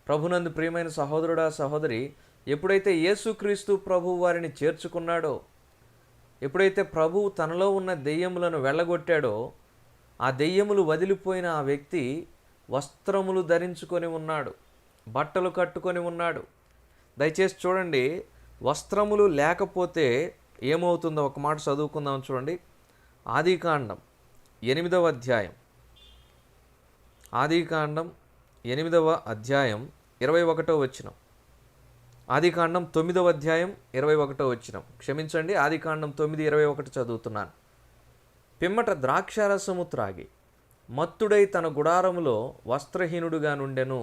ప్రభునందు ప్రియమైన సహోదరుడా, సహోదరి, ఎప్పుడైతే యేసుక్రీస్తు ప్రభువు వారిని చేర్చుకున్నాడో, ఎప్పుడైతే ప్రభువు తనలో ఉన్న దెయ్యములను వెళ్ళగొట్టాడో, ఆ దెయ్యములు వదిలిపోయిన ఆ వ్యక్తి వస్త్రములు ధరించుకొని ఉన్నాడు, బట్టలు కట్టుకొని ఉన్నాడు. దయచేసి చూడండి, వస్త్రములు లేకపోతే ఏమవుతుందో ఒక మాట చదువుకుందాం. చూడండి, ఆదికాండం 8వ అధ్యాయం, ఆదికాండం 8వ అధ్యాయం 21వ వచనం, ఆదికాండం 9వ అధ్యాయం 21వ వచనం, క్షమించండి, ఆదికాండం 9:21 చదువుతున్నాను. పిమ్మట ద్రాక్షారసము త్రాగి మత్తుడై తన గుడారములో వస్త్రహీనుడుగా నుండెను.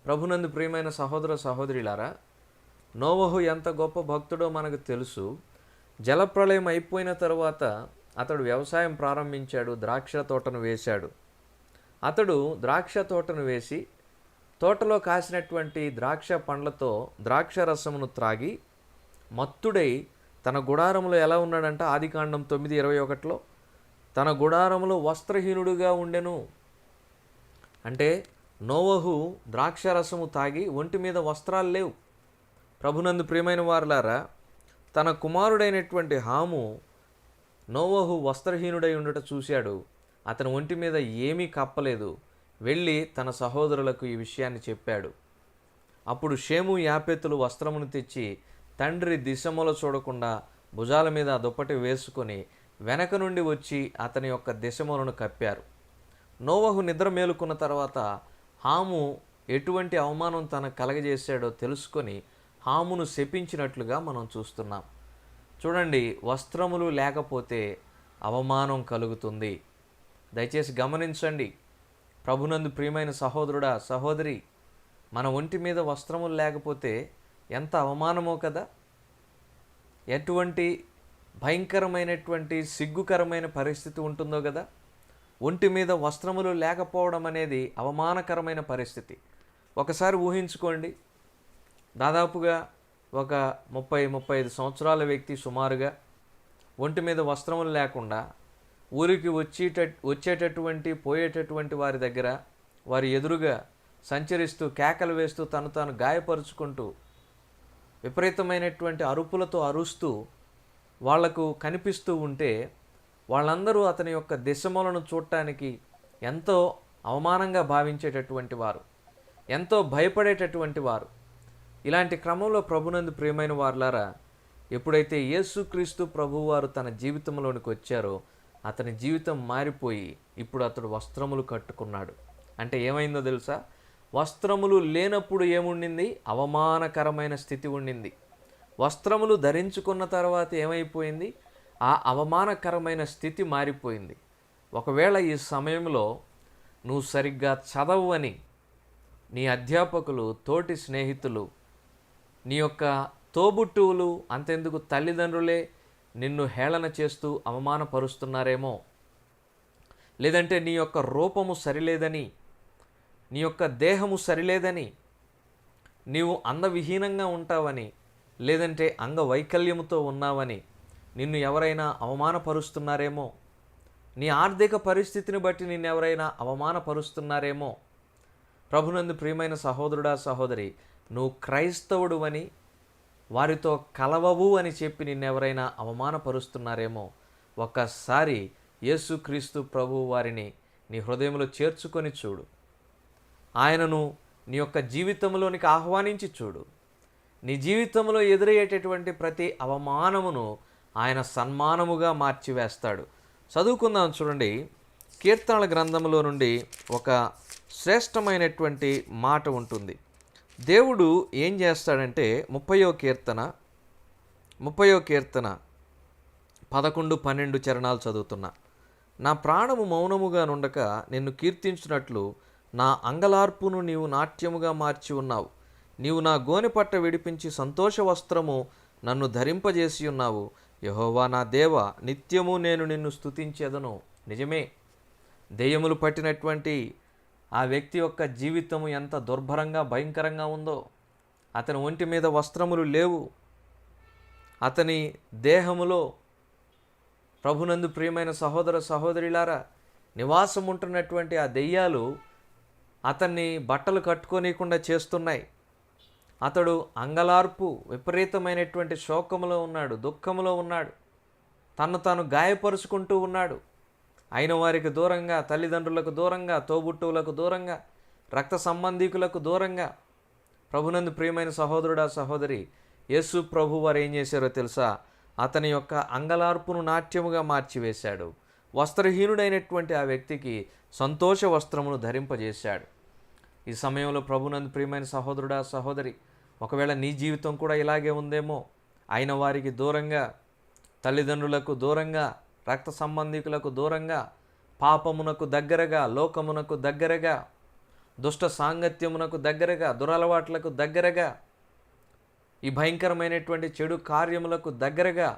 ప్రభునందు ప్రియమైన సహోదర సహోదరులారా, నోవహు ఎంత గొప్ప భక్తుడో మనకు తెలుసు. జలప్రళయం అయిపోయిన తర్వాత అతడు వ్యవసాయం ప్రారంభించాడు, ద్రాక్ష తోటను వేశాడు. అతడు ద్రాక్ష తోటను వేసి తోటలో కాసినటువంటి ద్రాక్ష పండ్లతో ద్రాక్ష రసమును త్రాగి మత్తుడై తన గుడారంలో ఎలా ఉన్నాడంట? ఆదికాండం 9:21 తన గుడారములో వస్త్రహీనుడుగా ఉండెను. అంటే నోవహు ద్రాక్షరసము తాగి ఒంటి మీద వస్త్రాలు లేవు. ప్రభునందు ప్రియమైన వారులారా, తన కుమారుడైనటువంటి హాము నోవహు వస్త్రహీనుడై ఉండుట చూశాడు. అతని ఒంటి మీద ఏమీ కప్పలేదు. వెళ్ళి తన సహోదరులకు ఈ విషయాన్ని చెప్పాడు. అప్పుడు షేము యాపెతులు వస్త్రమును తెచ్చి తండ్రి దిశముల చూడకుండా భుజాల మీద ఆ దుప్పటి వేసుకొని వెనక నుండి వచ్చి అతని యొక్క దిశములను కప్పారు. నోవహు నిద్ర మేలుకున్న తర్వాత హాము ఎటువంటి అవమానం తనకు కలగజేశాడో తెలుసుకొని హామును శపించినట్లుగా మనం చూస్తున్నాం. చూడండి, వస్త్రములు లేకపోతే అవమానం కలుగుతుంది. దయచేసి గమనించండి. ప్రభునందు ప్రియమైన సహోదరుడా, సహోదరి, మన ఒంటి మీద వస్త్రములు లేకపోతే ఎంత అవమానమో కదా. ఎటువంటి భయంకరమైనటువంటి సిగ్గుకరమైన పరిస్థితి ఉంటుందో కదా. ఒంటి మీద వస్త్రములు లేకపోవడం అనేది అవమానకరమైన పరిస్థితి. ఒకసారి ఊహించుకోండి, దాదాపుగా ఒక 30-35 సంవత్సరాల వ్యక్తి సుమారుగా ఒంటి మీద వస్త్రములు లేకుండా ఊరికి వచ్చేటటువంటి పోయేటటువంటి వారి దగ్గర వారి ఎదురుగా సంచరిస్తూ కేకలు వేస్తూ తను తాను గాయపరుచుకుంటూ విపరీతమైనటువంటి అరుపులతో అరుస్తూ వాళ్లకు కనిపిస్తూ ఉంటే వాళ్ళందరూ అతని యొక్క దిశములను చూడటానికి ఎంతో అవమానంగా భావించేటటువంటి వారు, ఎంతో భయపడేటటువంటి వారు. ఇలాంటి క్రమంలో ప్రభునందు ప్రియమైన వారులారా, ఎప్పుడైతే యేసుక్రీస్తు ప్రభువారు తన జీవితంలోనికి వచ్చారో అతని జీవితం మారిపోయి ఇప్పుడు అతడు వస్త్రములు కట్టుకున్నాడు. అంటే ఏమైందో తెలుసా? వస్త్రములు లేనప్పుడు ఏముండింది? అవమానకరమైన స్థితి ఉండింది. వస్త్రములు ధరించుకున్న తర్వాత ఏమైపోయింది? ఆ అవమానకరమైన స్థితి మారిపోయింది. ఒకవేళ ఈ సమయంలో నువ్వు సరిగ్గా చదవని నీ అధ్యాపకులు, తోటి స్నేహితులు, నీ యొక్క తోబుట్టువులు, అంతెందుకు తల్లిదండ్రులే నిన్ను హేళన చేస్తూ అవమానపరుస్తున్నారేమో, లేదంటే నీ యొక్క రూపము సరిలేదని, నీ యొక్క దేహము సరిలేదని, నీవు అందవిహీనంగా ఉంటావని, లేదంటే అంగవైకల్యముతో ఉన్నావని నిన్ను ఎవరైనా అవమానపరుస్తున్నారేమో, నీ ఆర్థిక పరిస్థితిని బట్టి నిన్ను ఎవరైనా అవమానపరుస్తున్నారేమో. ప్రభునందు ప్రియమైన సహోదరుడా, సహోదరి, నువ్వు క్రైస్తవుడు అని, వారితో కలవవు అని చెప్పి నిన్నెవరైనా అవమానపరుస్తున్నారేమో. ఒక్కసారి యేసుక్రీస్తు ప్రభువు వారిని నీ హృదయంలో చేర్చుకొని చూడు. ఆయనను నీ యొక్క జీవితంలోనికి ఆహ్వానించి చూడు. నీ జీవితంలో ఎదురయ్యేటటువంటి ప్రతి అవమానమును ఆయన సన్మానముగా మార్చివేస్తాడు. చదువుకుందాం, చూడండి. కీర్తనల గ్రంథంలో నుండి ఒక శ్రేష్టమైనటువంటి మాట ఉంటుంది. దేవుడు ఏం చేస్తాడంటే 30వ కీర్తన 11-12 చరణాలు చదువుతున్నా. నా ప్రాణము మౌనముగా నుండక నిన్ను కీర్తించినట్లు నా అంగలార్పును నీవు నాట్యముగా మార్చి ఉన్నావు. నీవు నా గోనెపట్ట విడిపించి సంతోష వస్త్రము నన్ను ధరింపజేసి ఉన్నావు. యెహోవా నా దేవ, నిత్యము నేను నిన్ను స్తుతించెదను. నిజమే, దెయ్యములు పట్టినటువంటి ఆ వ్యక్తి యొక్క జీవితము ఎంత దుర్భరంగా, భయంకరంగా ఉందో. అతని ఒంటి మీద వస్త్రములు లేవు. అతని దేహములో ప్రభునందు ప్రియమైన సహోదర సహోదరులారా, నివాసం ఉంటున్నటువంటి ఆ దెయ్యాలు అతన్ని బట్టలు కట్టుకోనీయకుండా చేస్తున్నాయి. అతడు అంగలార్పు, విపరీతమైనటువంటి శోకములో ఉన్నాడు, దుఃఖములో ఉన్నాడు, తన్ను తాను గాయపరుచుకుంటూ ఉన్నాడు. అయిన వారికి దూరంగా, తల్లిదండ్రులకు దూరంగా, తోబుట్టువులకు దూరంగా, రక్త సంబంధీకులకు దూరంగా. ప్రభునందు ప్రియమైన సహోదరుడా, సహోదరి, యేసు ప్రభు వారు ఏం చేశారో తెలుసా? అతని యొక్క అంగలార్పును నాట్యముగా మార్చివేశాడు. వస్త్రహీనుడైనటువంటి ఆ వ్యక్తికి సంతోష వస్త్రమును ధరింపజేశాడు. ఈ సమయంలో ప్రభునందు ప్రియమైన సహోదరుడా, సహోదరి, ఒకవేళ నీ జీవితం కూడా ఇలాగే ఉందేమో. అయిన వారికి దూరంగా, తల్లిదండ్రులకు దూరంగా, రక్త సంబంధికులకు దూరంగా, పాపమునకు దగ్గరగా, లోకమునకు దగ్గరగా, దుష్ట సాంగత్యమునకు దగ్గరగా, దురలవాట్లకు దగ్గరగా, ఈ భయంకరమైనటువంటి చెడు కార్యములకు దగ్గరగా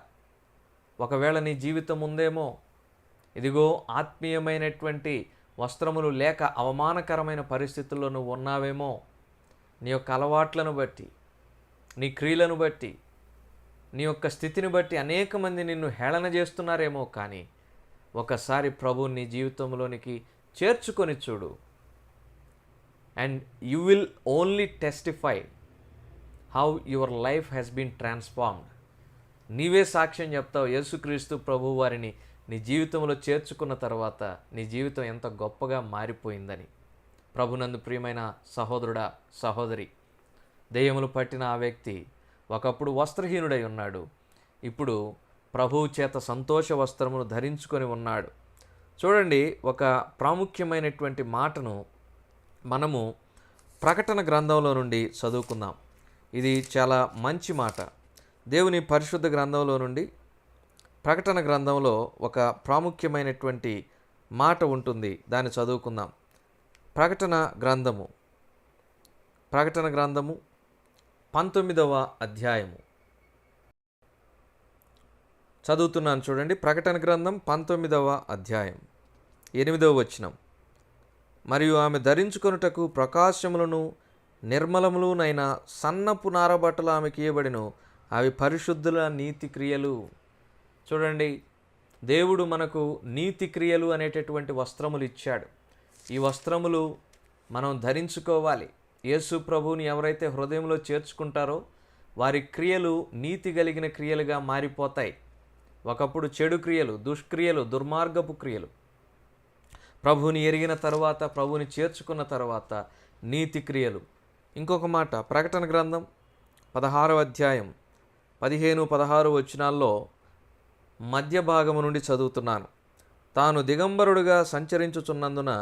ఒకవేళ నీ జీవితం ఉందేమో. ఇదిగో, ఆత్మీయమైనటువంటి వస్త్రములు లేక అవమానకరమైన పరిస్థితుల్లో నువ్వు ఉన్నావేమో. నీ యొక్క అలవాట్లను బట్టి, నీ క్రియలను బట్టి, నీ యొక్క స్థితిని బట్టి అనేక మంది నిన్ను హేళన చేస్తున్నారేమో. కానీ ఒకసారి ప్రభు నీ జీవితంలోనికి చేర్చుకొని చూడు. And you will only testify how your life has been transformed. నీవే సాక్ష్యం చెప్తావు, యేసుక్రీస్తు ప్రభు వారిని నీ జీవితంలో చేర్చుకున్న తర్వాత నీ జీవితం ఎంత గొప్పగా మారిపోయిందని. ప్రభునందు ప్రియమైన సహోదరుడా, సహోదరి, దెయ్యములు పట్టిన ఆ వ్యక్తి ఒకప్పుడు వస్త్రహీనుడై ఉన్నాడు. ఇప్పుడు ప్రభువు చేత సంతోష వస్త్రమును ధరించుకొని ఉన్నాడు. చూడండి, ఒక ప్రాముఖ్యమైనటువంటి మాటను మనము ప్రకటన గ్రంథంలో నుండి చదువుకుందాం. ఇది చాలా మంచి మాట. దేవుని పరిశుద్ధ గ్రంథంలో నుండి ప్రకటన గ్రంథంలో ఒక ప్రాముఖ్యమైనటువంటి మాట ఉంటుంది, దాన్ని చదువుకుందాం. ప్రకటన గ్రంథము 19వ అధ్యాయము చదువుతున్నాను చూడండి. ప్రకటన గ్రంథం 19వ అధ్యాయం 8వ వచనం. మరియు ఆమె ధరించుకొనుటకు ప్రకాశములను నిర్మలములునైన సన్నపు నారబట్టలు ఆమెకి ఇయ్యబడిను, అవి పరిశుద్ధుల నీతి క్రియలు. చూడండి, దేవుడు మనకు నీతి క్రియలు అనేటటువంటి వస్త్రములు ఇచ్చాడు. ఈ వస్త్రములు మనం ధరించుకోవాలి. యేసు ప్రభువుని ఎవరైతే హృదయంలో చేర్చుకుంటారో వారి క్రియలు నీతి కలిగిన క్రియలుగా మారిపోతాయి. ఒకప్పుడు చెడు క్రియలు, దుష్క్రియలు, దుర్మార్గపు క్రియలు. ప్రభువుని ఎరిగిన తర్వాత, ప్రభువుని చేర్చుకున్న తర్వాత నీతి క్రియలు. ఇంకొక మాట, ప్రకటన గ్రంథం 16వ అధ్యాయం 15-16 వచనాల్లో మధ్య భాగము నుండి చదువుతున్నాను. తాను దిగంబరుడుగా సంచరించుచున్నందున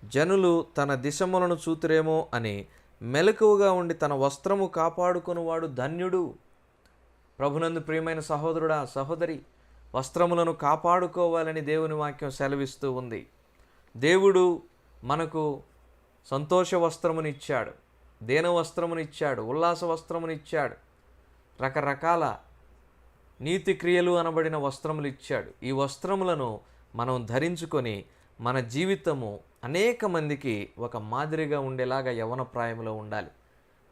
జనులు తన దిశములను చూతురేమో అని మెలకువగా ఉండి తన వస్త్రము కాపాడుకొనువాడు ధన్యుడు. ప్రభునందు ప్రియమైన సహోదరుడా, సహోదరి, వస్త్రములను కాపాడుకోవాలని దేవుని వాక్యం సెలవిస్తూ ఉంది. దేవుడు మనకు సంతోష వస్త్రమునిచ్చాడు, దేన వస్త్రమునిచ్చాడు, ఉల్లాస వస్త్రమునిచ్చాడు, రకరకాల నీతి క్రియలు అనబడిన వస్త్రములు ఇచ్చాడు. ఈ వస్త్రములను మనం ధరించుకొని మన జీవితము అనేక మందికి ఒక మాదిరిగా ఉండేలాగా యవ్వన ప్రాయంలో ఉండాలి.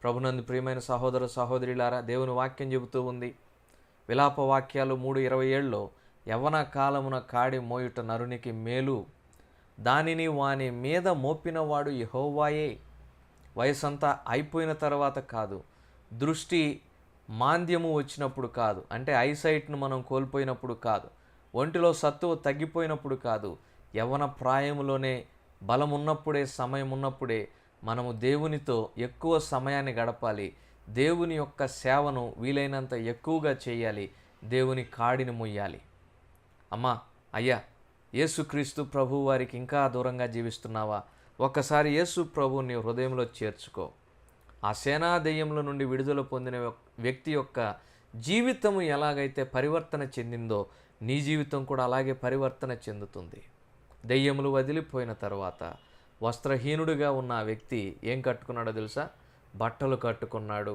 ప్రభునందు ప్రియమైన సహోదర సహోదరులారా, దేవుని వాక్యం చెబుతూ ఉంది. విలాప వాక్యాలు 3:27లో యవ్వన కాలమున కాడి మోయుట నరునికి మేలు, దానిని వాని మీద మోపినవాడు యెహోవాయే. వయసంతా అయిపోయిన తర్వాత కాదు, దృష్టి మాంద్యము వచ్చినప్పుడు కాదు, అంటే ఐసైట్ను మనం కోల్పోయినప్పుడు కాదు, ఒంటిలో సత్తువ తగ్గిపోయినప్పుడు కాదు, యవ్వన ప్రాయములోనే బలం ఉన్నప్పుడే, సమయం ఉన్నప్పుడే మనము దేవునితో ఎక్కువ సమయాన్ని గడపాలి. దేవుని యొక్క సేవను వీలైనంత ఎక్కువగా చేయాలి. దేవుని కాడిని మొయ్యాలి. అమ్మా, అయ్యా, యేసుక్రీస్తు ప్రభు వారికి ఇంకా దూరంగా జీవిస్తున్నావా? ఒక్కసారి యేసు ప్రభుని హృదయంలో చేర్చుకో. ఆ సేనా దెయ్యముల నుండి విడుదల పొందిన వ్యక్తి యొక్క జీవితము ఎలాగైతే పరివర్తన చెందిందో నీ జీవితం కూడా అలాగే పరివర్తన చెందుతుంది. దెయ్యములు వదిలిపోయిన తర్వాత వస్త్రహీనుడిగా ఉన్న ఆ వ్యక్తి ఏం కట్టుకున్నాడో తెలుసా? బట్టలు కట్టుకున్నాడు.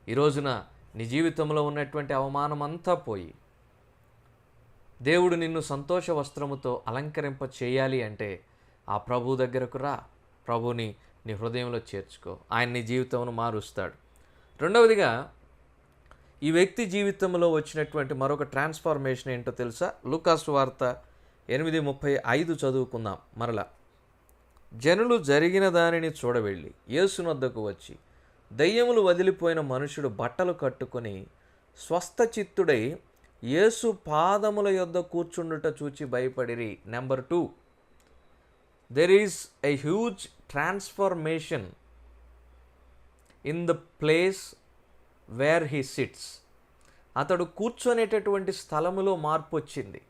ఈ రోజున నీ జీవితంలో ఉన్నటువంటి అవమానం అంతా పోయి దేవుడు నిన్ను సంతోష వస్త్రముతో అలంకరింప చేయాలి అంటే ఆ ప్రభు దగ్గరకు రా. ప్రభుని నీ హృదయంలో చేర్చుకో. ఆయన నీ జీవితంను మారుస్తాడు. రెండవదిగా, ఈ వ్యక్తి జీవితంలో వచ్చినటువంటి మరొక ట్రాన్స్ఫార్మేషన్ ఏంటో తెలుసా? లూకాసు వార్త 8:35 చదువుకుందాం మరలా. జనులు జరిగిన దానిని చూడవెళ్ళి యేసునొద్దకు వచ్చి, దయ్యములు వదిలిపోయిన మనుషుడు బట్టలు కట్టుకొని స్వస్థచిత్తుడై యేసు పాదముల యొద్ద కూర్చుండుట చూచి భయపడిరి. Number 2, there is a huge transformation in the place where he sits. అతడు కూర్చొనేటటువంటి స్థలములో మార్పు వచ్చింది.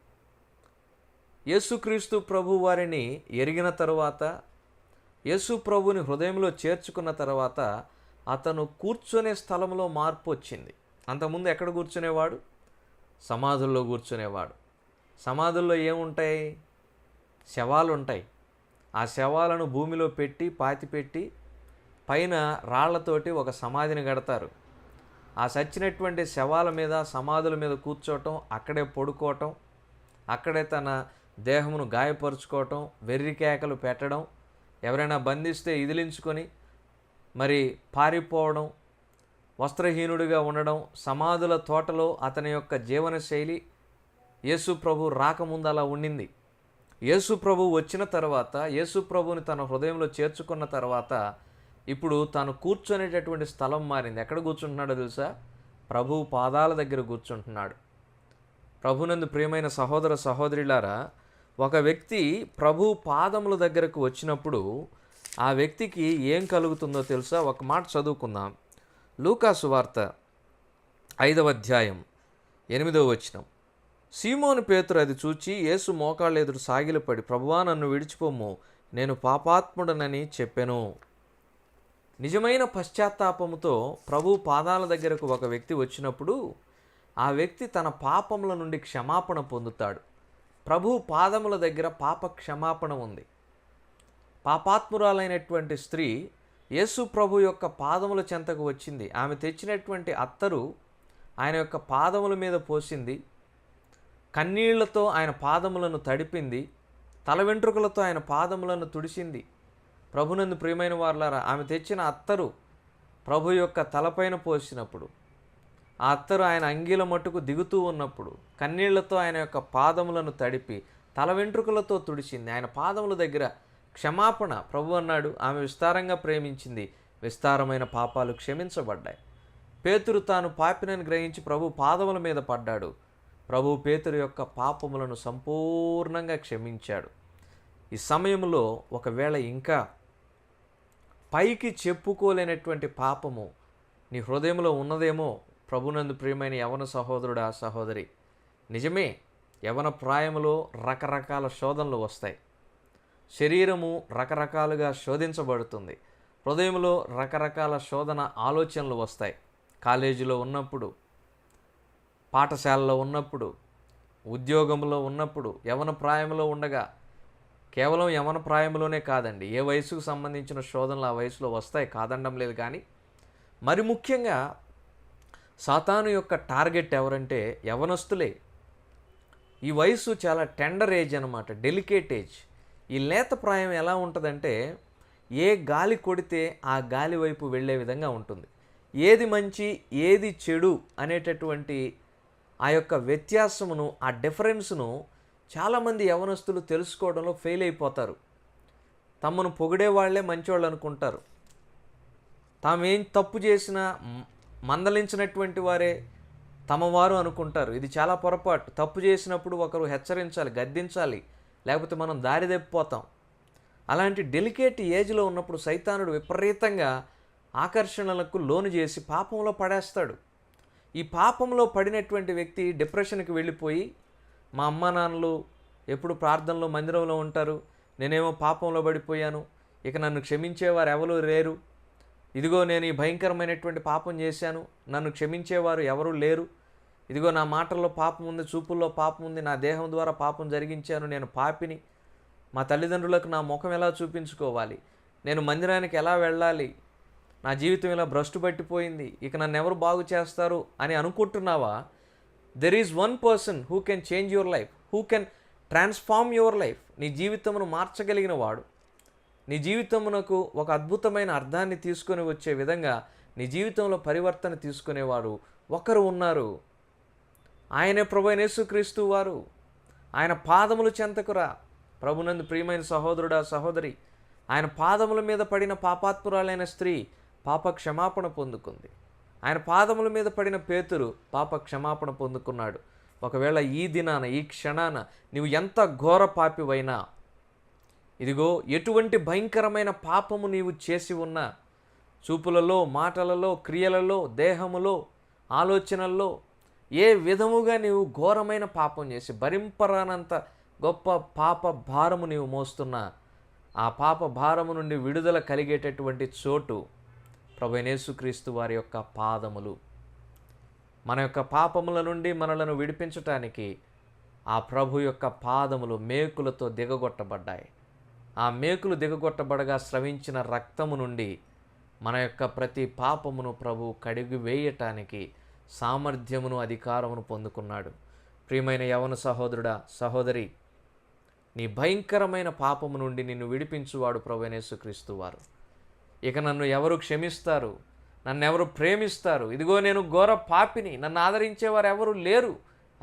యేసుక్రీస్తు ప్రభు వారిని ఎరిగిన తరువాత, యేసు ప్రభుని హృదయంలో చేర్చుకున్న తర్వాత అతను కూర్చొనే స్థలంలో మార్పు వచ్చింది. అంతకుముందు ఎక్కడ కూర్చునేవాడు? సమాధుల్లో కూర్చునేవాడు. సమాధుల్లో ఏముంటాయి? శవాలు ఉంటాయి. ఆ శవాలను భూమిలో పెట్టి పాతిపెట్టి పైన రాళ్లతోటి ఒక సమాధిని కడతారు. ఆ చచ్చినటువంటి శవాల మీద, సమాధుల మీద కూర్చోవటం, అక్కడే పడుకోవటం, అక్కడే తన దేహమును గాయపరుచుకోవటం, వెర్రి కేకలు పెట్టడం, ఎవరైనా బంధిస్తే ఇదిలించుకొని మరి పారిపోవడం, వస్త్రహీనుడిగా ఉండడం, సమాధుల తోటలో అతని యొక్క జీవనశైలి యేసు ప్రభు రాకముందు అలా ఉండింది. యేసు ప్రభు వచ్చిన తర్వాత, యేసు ప్రభుని తన హృదయంలో చేర్చుకున్న తర్వాత ఇప్పుడు తాను కూర్చునేటటువంటి స్థలం మారింది. ఎక్కడ కూర్చుంటున్నాడో తెలుసా? ప్రభు పాదాల దగ్గర కూర్చుంటున్నాడు. ప్రభునందు ప్రియమైన సహోదర సహోదరులారా, ఒక వ్యక్తి ప్రభు పాదముల దగ్గరకు వచ్చినప్పుడు ఆ వ్యక్తికి ఏం కలుగుతుందో తెలుసా? ఒక మాట చదువుకుందాం. లూకా సువార్త 5వ అధ్యాయం 8వ వచనం. సీమోను పేతురు అది చూచి యేసు మోకాళ్ళ ఎదురు సాగిలపడి, ప్రభువా నన్ను విడిచిపోము, నేను పాపాత్ముడనని చెప్పెను. నిజమైన పశ్చాత్తాపముతో ప్రభు పాదాల దగ్గరకు ఒక వ్యక్తి వచ్చినప్పుడు ఆ వ్యక్తి తన పాపముల నుండి క్షమాపణ పొందుతాడు. ప్రభు పాదముల దగ్గర పాప క్షమాపణ ఉంది. పాపాత్మురాలైనటువంటి స్త్రీ యేసు ప్రభు యొక్క పాదముల చెంతకు వచ్చింది. ఆమె తెచ్చినటువంటి అత్తరు ఆయన యొక్క పాదముల మీద పోసింది. కన్నీళ్లతో ఆయన పాదములను తడిపింది. తల వెంట్రుకలతో ఆయన పాదములను తుడిసింది. ప్రభునందు ప్రియమైన వారలారా, ఆమె తెచ్చిన అత్తరు ప్రభు యొక్క తలపైన పోసినప్పుడు, ఆ అత్తరు ఆయన అంగీల మట్టుకు దిగుతూ ఉన్నప్పుడు కన్నీళ్లతో ఆయన యొక్క పాదములను తడిపి తల వెంట్రుకలతో తుడిచింది. ఆయన పాదముల దగ్గర క్షమాపణ. ప్రభు అన్నాడు, ఆమె విస్తారంగా ప్రేమించింది, విస్తారమైన పాపాలు క్షమించబడ్డాయి. పేతురు తాను పాపినని గ్రహించి ప్రభు పాదముల మీద పడ్డాడు. ప్రభు పేతురు యొక్క పాపములను సంపూర్ణంగా క్షమించాడు. ఈ సమయంలో ఒకవేళ ఇంకా పైకి చెప్పుకోలేనటువంటి పాపము నీ హృదయంలో ఉన్నదేమో. ప్రభునందు ప్రియమైన యవన సహోదరుడా సహోదరి, నిజమే, యవన ప్రాయములో రకరకాల శోధనలు వస్తాయి. శరీరము రకరకాలుగా శోధించబడుతుంది. హృదయంలో రకరకాల శోధన ఆలోచనలు వస్తాయి. కాలేజీలో ఉన్నప్పుడు, పాఠశాలలో ఉన్నప్పుడు, ఉద్యోగంలో ఉన్నప్పుడు, యవన ప్రాయంలో ఉండగా, కేవలం యవన ప్రాయంలోనే కాదండి, ఏ వయసుకు సంబంధించిన శోధనలు ఆ వయసులో వస్తాయి, కాదనడం లేదు. కానీ మరి ముఖ్యంగా సాతాను యొక్క టార్గెట్ ఎవరంటే యవనస్తులే. ఈ వయసు చాలా టెండర్ ఏజ్ అనమాట, డెలికేట్ ఏజ్. ఈ లేత ప్రాయం ఎలా ఉంటుందంటే ఏ గాలి కొడితే ఆ గాలి వైపు వెళ్ళే విధంగా ఉంటుంది. ఏది మంచి ఏది చెడు అనేటటువంటి ఆ యొక్క వ్యత్యాసమును, ఆ డిఫరెన్స్ను చాలామంది యవనస్తులు తెలుసుకోవడంలో ఫెయిల్ అయిపోతారు. తమను పొగిడే వాళ్ళే మంచివాళ్ళు అనుకుంటారు. తామేం తప్పు చేసినా మందలించినటువంటి వారే తమవారు అనుకుంటారు. ఇది చాలా పొరపాటు. తప్పు చేసినప్పుడు ఒకరు హెచ్చరించాలి, గద్దించాలి, లేకపోతే మనం దారి తప్పిపోతాం. అలాంటి డెలికేట్ ఏజ్లో ఉన్నప్పుడు సైతానుడు విపరీతంగా ఆకర్షణలకు లోను చేసి పాపంలో పడేస్తాడు. ఈ పాపంలో పడినటువంటి వ్యక్తి డిప్రెషన్కి వెళ్ళిపోయి, మా అమ్మా నాన్నలు ఎప్పుడు ప్రార్థనలో మందిరంలో ఉంటారు, నేనేమో పాపంలో పడిపోయాను, ఇక నన్ను క్షమించేవారు ఎవరు లేరు, ఇదిగో నేను ఈ భయంకరమైనటువంటి పాపం చేశాను, నన్ను క్షమించేవారు ఎవరూ లేరు, ఇదిగో నా మాటల్లో పాపం ఉంది, చూపుల్లో పాపం ఉంది, నా దేహం ద్వారా పాపం జరిగించాను, నేను పాపిని, మా తల్లిదండ్రులకు నా ముఖం ఎలా చూపించుకోవాలి, నేను మందిరానికి ఎలా వెళ్ళాలి, నా జీవితం ఇలా భ్రష్టు పట్టిపోయింది, ఇక నన్ను ఎవరు బాగు చేస్తారు అని అనుకుంటున్నావా? There is one person who can change your life, who can transform your life. నీ జీవితమును మార్చగలిగిన వాడు, నీ జీవితమునకు ఒక అద్భుతమైన అర్థాన్ని తీసుకొని వచ్చే విధంగా నీ జీవితంలో పరివర్తన తీసుకునేవాడు ఒకరు ఉన్నారు. ఆయనే ప్రభువైన యేసుక్రీస్తు వారు. ఆయన పాదములు చెంతకురా. ప్రభునందు ప్రియమైన సహోదరుడా సహోదరి, ఆయన పాదముల మీద పడిన పాపాత్మురాలైన స్త్రీ పాప క్షమాపణ పొందుకుంది. ఆయన పాదముల మీద పడిన పేతురు పాప క్షమాపణ పొందుకున్నాడు. ఒకవేళ ఈ దినాన, ఈ క్షణాన నీవు ఎంత ఘోర పాపివైనా, ఇదిగో ఎటువంటి భయంకరమైన పాపము నీవు చేసి ఉన్నా, చూపులలో, మాటలలో, క్రియలలో, దేహములో, ఆలోచనల్లో ఏ విధముగా నీవు ఘోరమైన పాపం చేసి భరింపరానంత గొప్ప పాప భారము నీవు మోస్తున్నా, ఆ పాప భారము నుండి విడుదల కలిగేటటువంటి చోటు ప్రభువైన యేసుక్రీస్తు వారి యొక్క పాదములు. మన యొక్క పాపముల నుండి మనలను విడిపించటానికి ఆ ప్రభు యొక్క పాదములు మేకులతో దిగగొట్టబడ్డాయి. ఆ మేకులు దిగగొట్టబడగా స్రవించిన రక్తము నుండి మన యొక్క ప్రతి పాపమును ప్రభు కడిగి వేయటానికి సామర్థ్యమును, అధికారమును పొందుకున్నాడు. ప్రియమైన యవన సహోదరుడా సహోదరి, నీ భయంకరమైన పాపము నుండి నిన్ను విడిపించువాడు ప్రభువైన యేసుక్రీస్తు వారు. ఇక నన్ను ఎవరు క్షమిస్తారు, నన్ను ఎవరు ప్రేమిస్తారు, ఇదిగో నేను ఘోర పాపిని, నన్ను ఆదరించేవారు ఎవరు లేరు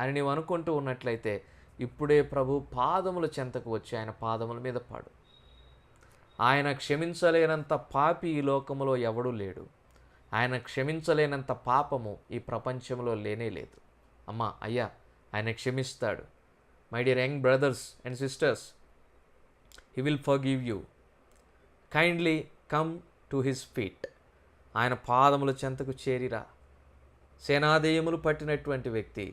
అని నీవు అనుకుంటూ ఉన్నట్లయితే ఇప్పుడే ప్రభు పాదముల చెంతకు వచ్చి ఆయన పాదముల మీద పడు. ఆయన క్షమించలేనంత పాపి ఈ లోకములో ఎవడూ లేడు. ఆయన క్షమించలేనంత పాపము ఈ ప్రపంచంలో లేనే లేదు. అమ్మా, అయ్యా, ఆయన క్షమిస్తాడు. My dear young brothers and sisters, he will forgive you. Kindly come to his feet. ఆయన పాదముల చెంతకు చేరిరా. సేనాదేయములు పట్టినటువంటి వ్యక్తి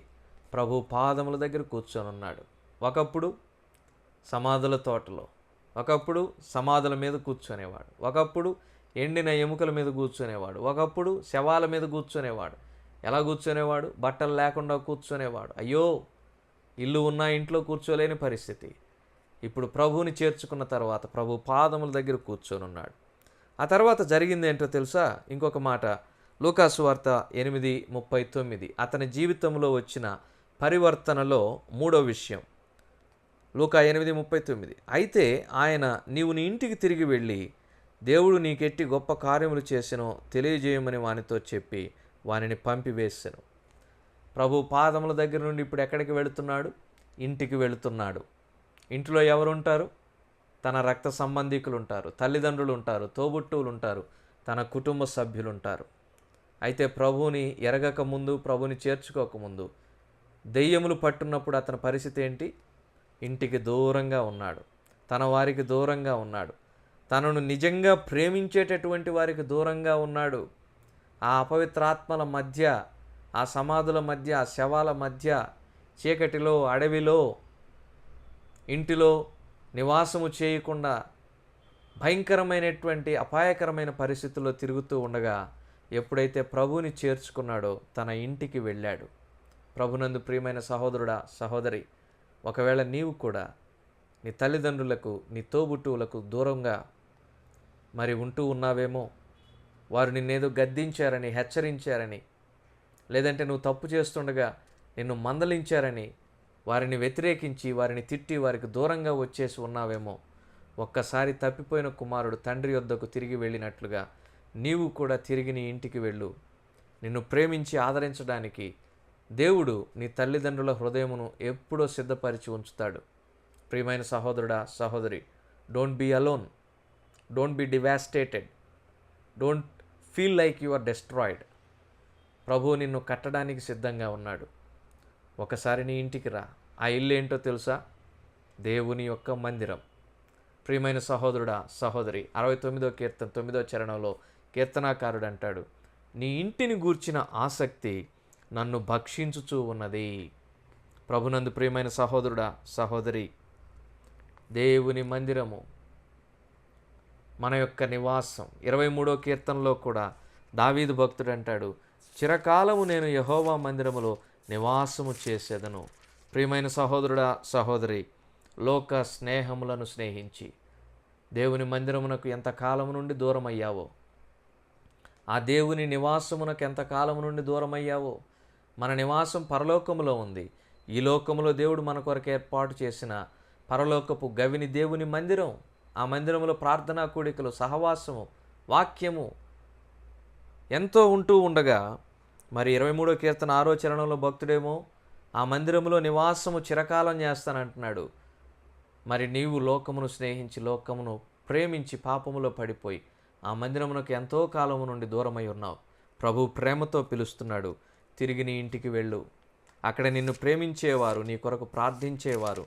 ప్రభు పాదముల దగ్గర కూర్చొని ఉన్నాడు. ఒకప్పుడు సమాధుల తోటలో, ఒకప్పుడు సమాధుల మీద కూర్చునేవాడు, ఒకప్పుడు ఎండిన ఎముకల మీద కూర్చునేవాడు, ఒకప్పుడు శవాల మీద కూర్చునేవాడు. ఎలా కూర్చునేవాడు? బట్టలు లేకుండా కూర్చునేవాడు. అయ్యో, ఇల్లు ఉన్నా ఇంట్లో కూర్చోలేని పరిస్థితి. ఇప్పుడు ప్రభువుని చేర్చుకున్న తర్వాత ప్రభు పాదముల దగ్గర కూర్చొని ఉన్నాడు. ఆ తర్వాత జరిగింది ఏంటో తెలుసా? ఇంకొక మాట, లూకాసు వార్త 8:39. అతని జీవితంలో వచ్చిన పరివర్తనలో మూడో విషయం, లూకా 8:39. అయితే ఆయన, నీవు నీ ఇంటికి తిరిగి వెళ్ళి దేవుడు నీకెట్టి గొప్ప కార్యములు చేసెనో తెలియజేయమని వానితో చెప్పి వానిని పంపివేసెను. ప్రభు పాదముల దగ్గర నుండి ఇప్పుడు ఎక్కడికి వెళుతున్నాడు? ఇంటికి వెళుతున్నాడు. ఇంటిలో ఎవరుంటారు? తన రక్త సంబంధికులు ఉంటారు, తల్లిదండ్రులు ఉంటారు, తోబుట్టువులు ఉంటారు, తన కుటుంబ సభ్యులు ఉంటారు. అయితే ప్రభువుని ఎరగక ముందు, ప్రభుని చేర్చుకోకముందు దెయ్యములు పట్టున్నప్పుడు అతని పరిస్థితి ఏంటి? ఇంటికి దూరంగా ఉన్నాడు, తన వారికి దూరంగా ఉన్నాడు, తనను నిజంగా ప్రేమించేటటువంటి వారికి దూరంగా ఉన్నాడు. ఆ అపవిత్రాత్మల మధ్య, ఆ సమాధుల మధ్య, ఆ శవాల మధ్య, చీకటిలో, అడవిలో, ఇంటిలో నివాసము చేయకుండా భయంకరమైనటువంటి అపాయకరమైన పరిస్థితుల్లో తిరుగుతూ ఉండగా ఎప్పుడైతే ప్రభువుని చేర్చుకున్నాడో తన ఇంటికి వెళ్ళాడు. ప్రభునందు ప్రియమైన సహోదరుడా, సహోదరి, ఒకవేళ నీవు కూడా నీ తల్లిదండ్రులకు, నీ తోబుట్టువులకు దూరంగా మరి ఉంటూ ఉన్నావేమో. వారు నిన్నేదో గద్దించారని, హెచ్చరించారని, లేదంటే నువ్వు తప్పు చేస్తుండగా నిన్ను మందలించారని వారిని వ్యతిరేకించి, వారిని తిట్టి, వారికి దూరంగా వచ్చేసి ఉన్నావేమో. ఒక్కసారి తప్పిపోయిన కుమారుడు తండ్రి యొద్దకు తిరిగి వెళ్ళినట్లుగా నీవు కూడా తిరిగి నీ ఇంటికి వెళ్ళు. నిన్ను ప్రేమించి ఆదరించడానికి దేవుడు నీ తల్లిదండ్రుల హృదయమును ఎప్పుడో సిద్ధపరిచి ఉంచుతాడు. ప్రియమైన సహోదరుడా, సహోదరి, don't be alone, don't be devastated, don't feel like you are destroyed. ప్రభువు నిన్ను కట్టడానికి సిద్ధంగా ఉన్నాడు. ఒకసారి నీ ఇంటికి రా. ఆ ఇల్లు ఏంటో తెలుసా? దేవుని యొక్క మందిరం. ప్రియమైన సహోదరుడా, సహోదరి, 69వ కీర్తన 9వ చరణంలో కీర్తనాకారుడు అంటాడు, నీ ఇంటిని గూర్చిన ఆసక్తి నన్ను భక్షించుచూ ఉన్నది. ప్రభునందు ప్రియమైన సహోదరుడా, సహోదరి, దేవుని మందిరము మన యొక్క నివాసం. 23వ కీర్తనలో కూడా దావీదు భక్తుడు అంటాడు, చిరకాలము నేను యెహోవా మందిరములో నివాసము చేసేదను. ప్రియమైన సహోదరుడా, సహోదరి, లోక స్నేహములను స్నేహించి దేవుని మందిరమునకు ఎంతకాలము నుండి దూరం అయ్యావో, ఆ దేవుని నివాసమునకు ఎంతకాలము నుండి దూరం అయ్యావో. మన నివాసం పరలోకములో ఉంది. ఈ లోకములో దేవుడు మన కొరకు ఏర్పాటు చేసిన పరలోకపు గవిని దేవుని మందిరం. ఆ మందిరములో ప్రార్థనా కూడికలు, సహవాసము, వాక్యము ఎంతో ఉంటూ ఉండగా మరి 23వ కీర్తన 6వ చరణంలో భక్తుడేమో ఆ మందిరములో నివాసము చిరకాలం చేస్తానంటున్నాడు. మరి నీవు లోకమును స్నేహించి, లోకమును ప్రేమించి పాపములో పడిపోయి ఆ మందిరమునకు ఎంతో కాలము నుండి దూరమై ఉన్నావు. ప్రభు ప్రేమతో పిలుస్తున్నాడు, తిరిగి నీ ఇంటికి వెళ్ళు. అక్కడ నిన్ను ప్రేమించేవారు, నీ కొరకు ప్రార్థించేవారు,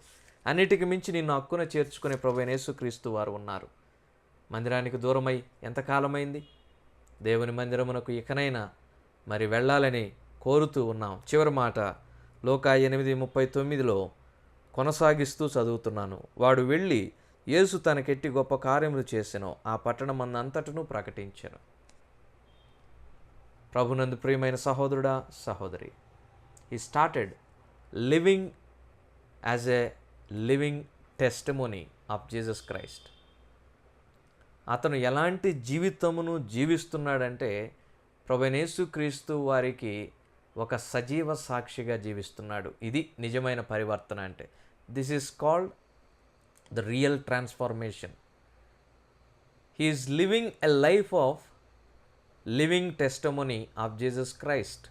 అన్నిటికి మించి నిన్ను హక్కున చేర్చుకునే ప్రభువైన యేసుక్రీస్తు వారు ఉన్నారు. మందిరానికి దూరమై ఎంతకాలమైంది? దేవుని మందిరమునకు ఇకనైనా మరి వెళ్ళాలని కోరుతూ ఉన్నాం. చివరి మాట లూకా 8:39లో కొనసాగిస్తూ చదువుతున్నాను. వాడు వెళ్ళి యేసు తనకెట్టి గొప్ప కార్యములు చేసెనో ఆ పట్టణమందంతటను ప్రకటించెను. ప్రభునందు ప్రియమైన సహోదరుడా, సహోదరి, he started living as a living testimony of Jesus Christ. అతను ఎలాంటి జీవితమును జీవిస్తున్నాడంటే ప్రభువైన యేసుక్రీస్తు వారికి ఒక సజీవ సాక్షిగా జీవిస్తున్నాడు. ఇది నిజమైన పరివర్తన అంటే. This is called the real transformation. He is living a life of living testimony of Jesus Christ.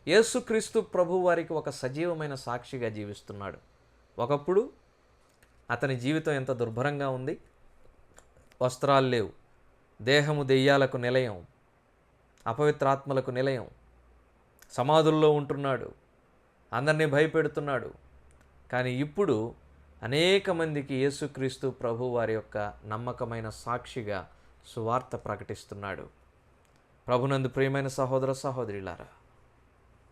యేసుక్రీస్తు ప్రభు వారికి ఒక సజీవమైన సాక్షిగా జీవిస్తున్నాడు. ఒకప్పుడు అతని జీవితం ఎంత దుర్భరంగా ఉంది. వస్త్రాలు లేవు, దేహము దెయ్యాలకు నిలయం, అపవిత్రాత్మలకు నిలయం, సమాధుల్లో ఉంటున్నాడు, అందరినీ భయపెడుతున్నాడు. కానీ ఇప్పుడు అనేక మందికి యేసుక్రీస్తు ప్రభు వారి యొక్క నమ్మకమైన సాక్షిగా సువార్త ప్రకటిస్తున్నాడు. ప్రభునందు ప్రియమైన సహోదర సహోదరులారా,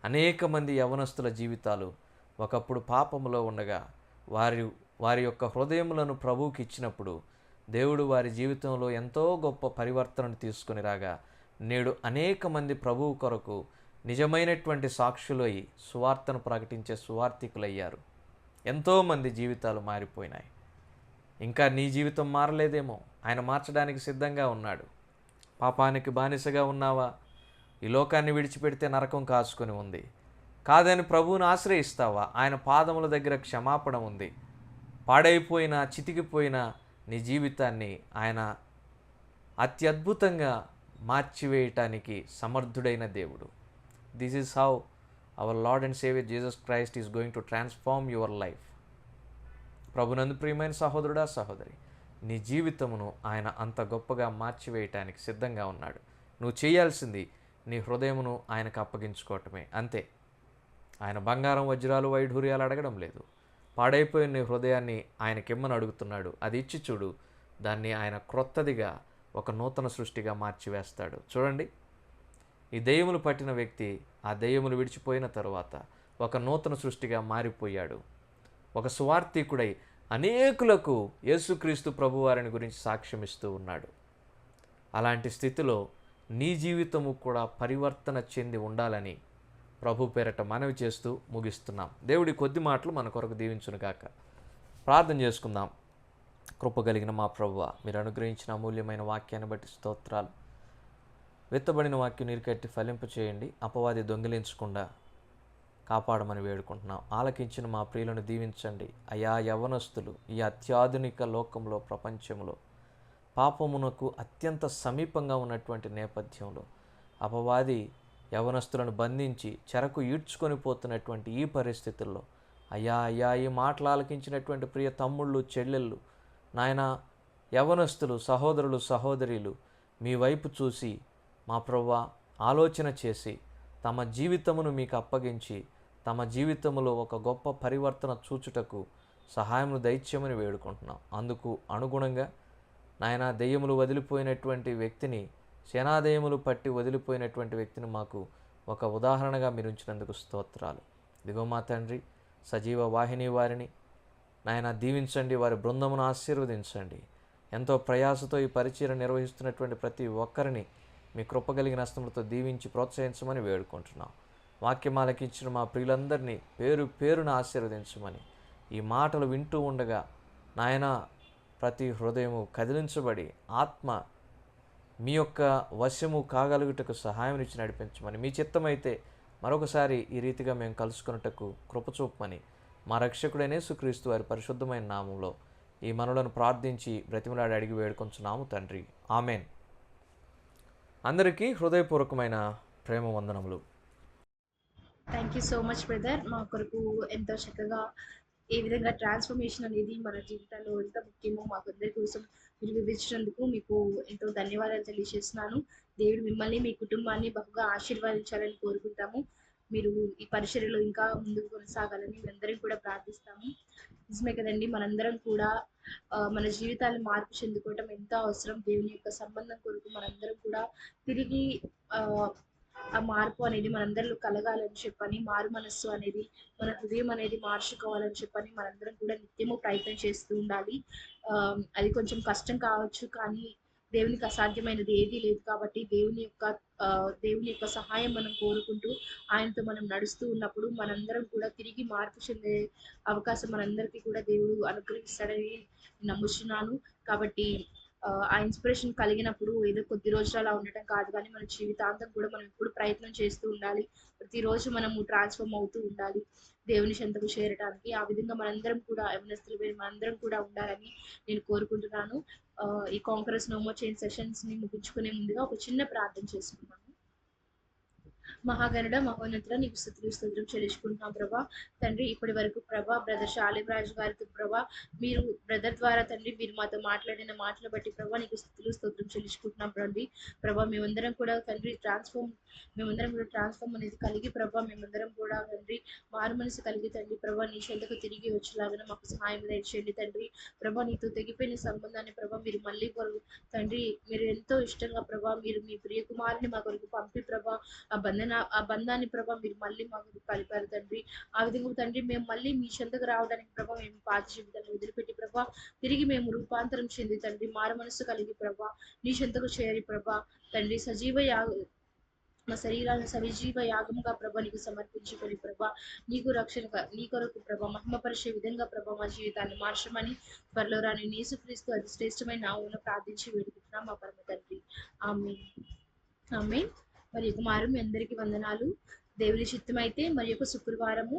అనేక మంది యవనస్తుల జీవితాలు ఒకప్పుడు పాపములో ఉండగా వారి యొక్క హృదయములను ప్రభువుకి ఇచ్చినప్పుడు దేవుడు వారి జీవితంలో ఎంతో గొప్ప పరివర్తనను తీసుకుని రాగా నేడు అనేక మంది ప్రభువు కొరకు నిజమైనటువంటి సాక్షులై సువార్తను ప్రకటించే సువార్థికులయ్యారు. ఎంతోమంది జీవితాలు మారిపోయినాయి. ఇంకా నీ జీవితం మారలేదేమో, ఆయన మార్చడానికి సిద్ధంగా ఉన్నాడు. పాపానికి బానిసగా ఉన్నావా? ఈ లోకాన్ని విడిచిపెడితే నరకం కాచుకొని ఉంది. కాదని ప్రభువును ఆశ్రయిస్తావా? ఆయన పాదముల దగ్గర క్షమాపణ ఉంది. పాడైపోయిన చితికిపోయిన నీ జీవితాన్ని ఆయన అత్యద్భుతంగా మార్చివేయటానికి సమర్థుడైన దేవుడు. This is how our Lord and saviour Jesus Christ is going to transform your life. ప్రభునందు ప్రియమైన సహోదరుడా సహోదరి, నీ జీవితమును ఆయన అంత గొప్పగా మార్చివేయటానికి సిద్ధంగా ఉన్నాడు. నువ్వు చేయాల్సింది నీ హృదయమును ఆయనకు అప్పగించుకోవటమే, అంతే. ఆయన బంగారం వజ్రాలు వైఢూర్యాలు అడగడం లేదు. పాడైపోయిన నీ హృదయాన్ని ఆయనకిమ్మని అడుగుతున్నాడు. అది ఇచ్చి చూడు, దాన్ని ఆయన క్రొత్తదిగా ఒక నూతన సృష్టిగా మార్చివేస్తాడు. చూడండి, ఈ దెయ్యములు పట్టిన వ్యక్తి ఆ దెయ్యములు విడిచిపోయిన తరువాత ఒక నూతన సృష్టిగా మారిపోయాడు. ఒక సువార్థికుడై అనేకులకు యేసుక్రీస్తు ప్రభువారిని గురించి సాక్ష్యమిస్తూ ఉన్నాడు. అలాంటి స్థితిలో నీ జీవితము కూడా పరివర్తన చెంది ఉండాలని ప్రభు పేరట మనవి చేస్తూ ముగిస్తున్నాం. దేవుడి కొద్ది మాటలు మన కొరకు దీవించునుగాక. ప్రార్థన చేసుకుందాం. కృప కలిగిన మా ప్రభువా, మీరు అనుగ్రహించిన అమూల్యమైన వాక్యాన్ని బట్టి స్తోత్రాలు. విత్తబడిన వాక్యం నీరు కట్టి ఫలింపు చేయండి. అపవాది దొంగిలించకుండా కాపాడమని వేడుకుంటున్నాం. ఆలకించిన మా ప్రియులను దీవించండి. అయా యవనస్తులు ఈ అత్యాధునిక లోకంలో, ప్రపంచంలో పాపమునకు అత్యంత సమీపంగా ఉన్నటువంటి నేపథ్యంలో అపవాది యవనస్తులను బంధించి చెరకు ఈడ్చుకొని పోతున్నటువంటి ఈ పరిస్థితుల్లో అయ్యా ఈ మాటలు ఆలకించినటువంటి ప్రియ తమ్ముళ్ళు, చెల్లెళ్ళు, నాయన యవనస్తులు, సహోదరులు, సహోదరీలు మీ వైపు చూసి మా ప్రభువా ఆలోచన చేసి తమ జీవితమును మీకు అప్పగించి తమ జీవితంలో ఒక గొప్ప పరివర్తన చూచుటకు సహాయమును దైత్యమని వేడుకుంటున్నాం. అందుకు అనుగుణంగా నాయన దెయ్యములు వదిలిపోయినటువంటి వ్యక్తిని, సేనాదయములు పట్టి వదిలిపోయినటువంటి వ్యక్తిని మాకు ఒక ఉదాహరణగా మీరు ఉంచినందుకు స్తోత్రాలు. ఇదిగో మా తండ్రి, సజీవ వాహిని వారిని నాయన దీవించండి, వారి బృందమును ఆశీర్వదించండి. ఎంతో ప్రయాసతో ఈ పరిచయం నిర్వహిస్తున్నటువంటి ప్రతి ఒక్కరిని మీ కృపగలిగిన హస్తములతో దీవించి ప్రోత్సహించమని వేడుకుంటున్నాం. వాక్యమాలకించిన మా ప్రియులందరినీ పేరు పేరున ఆశీర్వదించమని, ఈ మాటలు వింటూ ఉండగా నాయన ప్రతి హృదయము కదిలించబడి ఆత్మ మీ యొక్క వశము కాగలుగుటకు సహాయం ఇచ్చి నడిపించమని, మీ చిత్తమైతే మరొకసారి ఈ రీతిగా మేము కలుసుకున్నటకు కృపచూపమని మా రక్షకుడైన యేసుక్రీస్తు వారి పరిశుద్ధమైన నామంలో ఈ మనలను ప్రార్థించి బ్రతిమలాడి అడిగి వేడుకొంచున్నాము తండ్రి, ఆమెన్. అందరికీ హృదయపూర్వకమైన ప్రేమ వందనములు. Thank you so much brother. మా కొరకు ఎంతో చక్కగా ఏ విధంగా ట్రాన్స్ఫర్మేషన్ అనేది మన జీవితాల్లో ఎంత ముఖ్యమో మాకు అందరి కోసం మీరు వివరించినందుకు మీకు ఎంతో ధన్యవాదాలు తెలియజేస్తున్నాను. దేవుడు మిమ్మల్ని, మీ కుటుంబాన్ని బహుగా ఆశీర్వదించాలని కోరుకుంటాము. మీరు ఈ పరిచర్యలో ఇంకా ముందుకు కొనసాగాలని మేమందరం కూడా ప్రార్థిస్తాము. నిజమే కదండి, మనందరం కూడా మన జీవితాలు మార్పు చెందుకోవటం ఎంతో అవసరం. దేవుని యొక్క సంబంధం కొరకు మనందరం కూడా తిరిగి ఆ మార్పు అనేది మనందరిలో కలగాలని చెప్పని, మారు మనస్సు అనేది, మన హృదయం అనేది మార్చుకోవాలని చెప్పని మనందరం కూడా నిత్యము ప్రయత్నం చేస్తూ ఉండాలి. అది కొంచెం కష్టం కావచ్చు, కానీ దేవునికి అసాధ్యమైనది ఏదీ లేదు. కాబట్టి దేవుని యొక్క సహాయం మనం కోరుకుంటూ ఆయనతో మనం నడుస్తూ ఉన్నప్పుడు మనందరం కూడా తిరిగి మార్పు చెందే అవకాశం మనందరికీ కూడా దేవుడు అనుగ్రహిస్తాడని నమ్ముచున్నాను. కాబట్టి ఆ ఇన్స్పిరేషన్ కలిగినప్పుడు ఏదో కొద్ది రోజులు అలా ఉండటం కాదు, కానీ మన జీవితాంతం కూడా మనం ఎప్పుడు ప్రయత్నం చేస్తూ ఉండాలి. ప్రతిరోజు మనము ట్రాన్స్ఫార్మ్ అవుతూ ఉండాలి దేవుని చెంతకు చేరడానికి. ఆ విధంగా మనందరం కూడా యవనస్తులు మనందరం కూడా ఉండాలని నేను కోరుకుంటున్నాను. ఈ కాంకరస్ నో మోర్ చైన్ సెషన్స్ ని ముగించుకునే ముందుగా ఒక చిన్న ప్రార్థన చేసుకున్నాను. మహాగణుడ మహోన్నతుడ నీకు స్తుతులు స్తోత్రం చెల్లించుకుంటున్నాం ప్రభా. తండ్రి ఇప్పటి వరకు ప్రభా బ్రదర్ షాలిం రాజు గారితో ప్రభా మీరు బ్రదర్ ద్వారా తండ్రి మీరు మాతో మాట్లాడిన మాటలు బట్టి ప్రభా నీకు స్తుతులు స్తోత్రం చెల్లించుకుంటున్నాం తండ్రి. ప్రభా మేమందరం కూడా తండ్రి మేమందరం కూడా ట్రాన్స్ఫార్మ్ అనేది కలిగి ప్రభా మేమందరం కూడా తండ్రి మారు మనసు కలిగి తండ్రి ప్రభా నీ చెంతకు తిరిగి వచ్చేలాగా మాకు సహాయం దయచేయండి తండ్రి. ప్రభా నీతో తెగిపోయిన సంబంధాన్ని ప్రభా మీరు మళ్ళీ తండ్రి మీరు ఎంతో ఇష్టంగా ప్రభా మీరు మీ ప్రియ కుమారుని మా కొరకు పంపి ప్రభా ఆ బంధాన్ని ప్రభా మీరు మళ్ళీ మాకు కలిపారు తండ్రి. ఆ విధంగా తండ్రి మేము మళ్ళీ మీ చెంతకు రావడానికి ప్రభా మేము పాత జీవితాన్ని వదిలిపెట్టి ప్రభా తిరిగి మేము రూపాంతరం చెంది తండ్రి మారు మనస్సు కలిగి ప్రభా నీ చెంతకు చేరి ప్రభా తండ్రి మా శరీరాన్ని సజీవ యాగంగా ప్రభా నీకు సమర్పించుకొని ప్రభా నీ కొరకు ప్రభా మహిమపరిచే విధంగా ప్రభా మా జీవితాన్ని మార్చమని త్వరలో రాని యేసుక్రీస్తు అతి శ్రేష్టమైన నామమున ప్రార్థించి వేడుకుంటున్నాం మా పరమ తండ్రి. ఆమేన్. ఆమేన్. మరి కుమారు మీ అందరికీ వందనాలు. దేవుని చిత్తం అయితే మరి యొక్క శుక్రవారము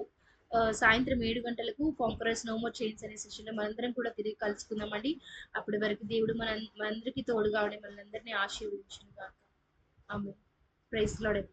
సాయంత్రం 7 గంటలకు కాంకరస్ నో మోర్ చైన్స్ అనే సెషన్లో మనందరం కూడా తిరిగి కలుసుకుందామండి. అప్పటి వరకు దేవుడు మనందరికీ తోడుగా ఉండి మనందరినీ ఆశీర్వదించును గాక. ఆమేన్. Praise lord.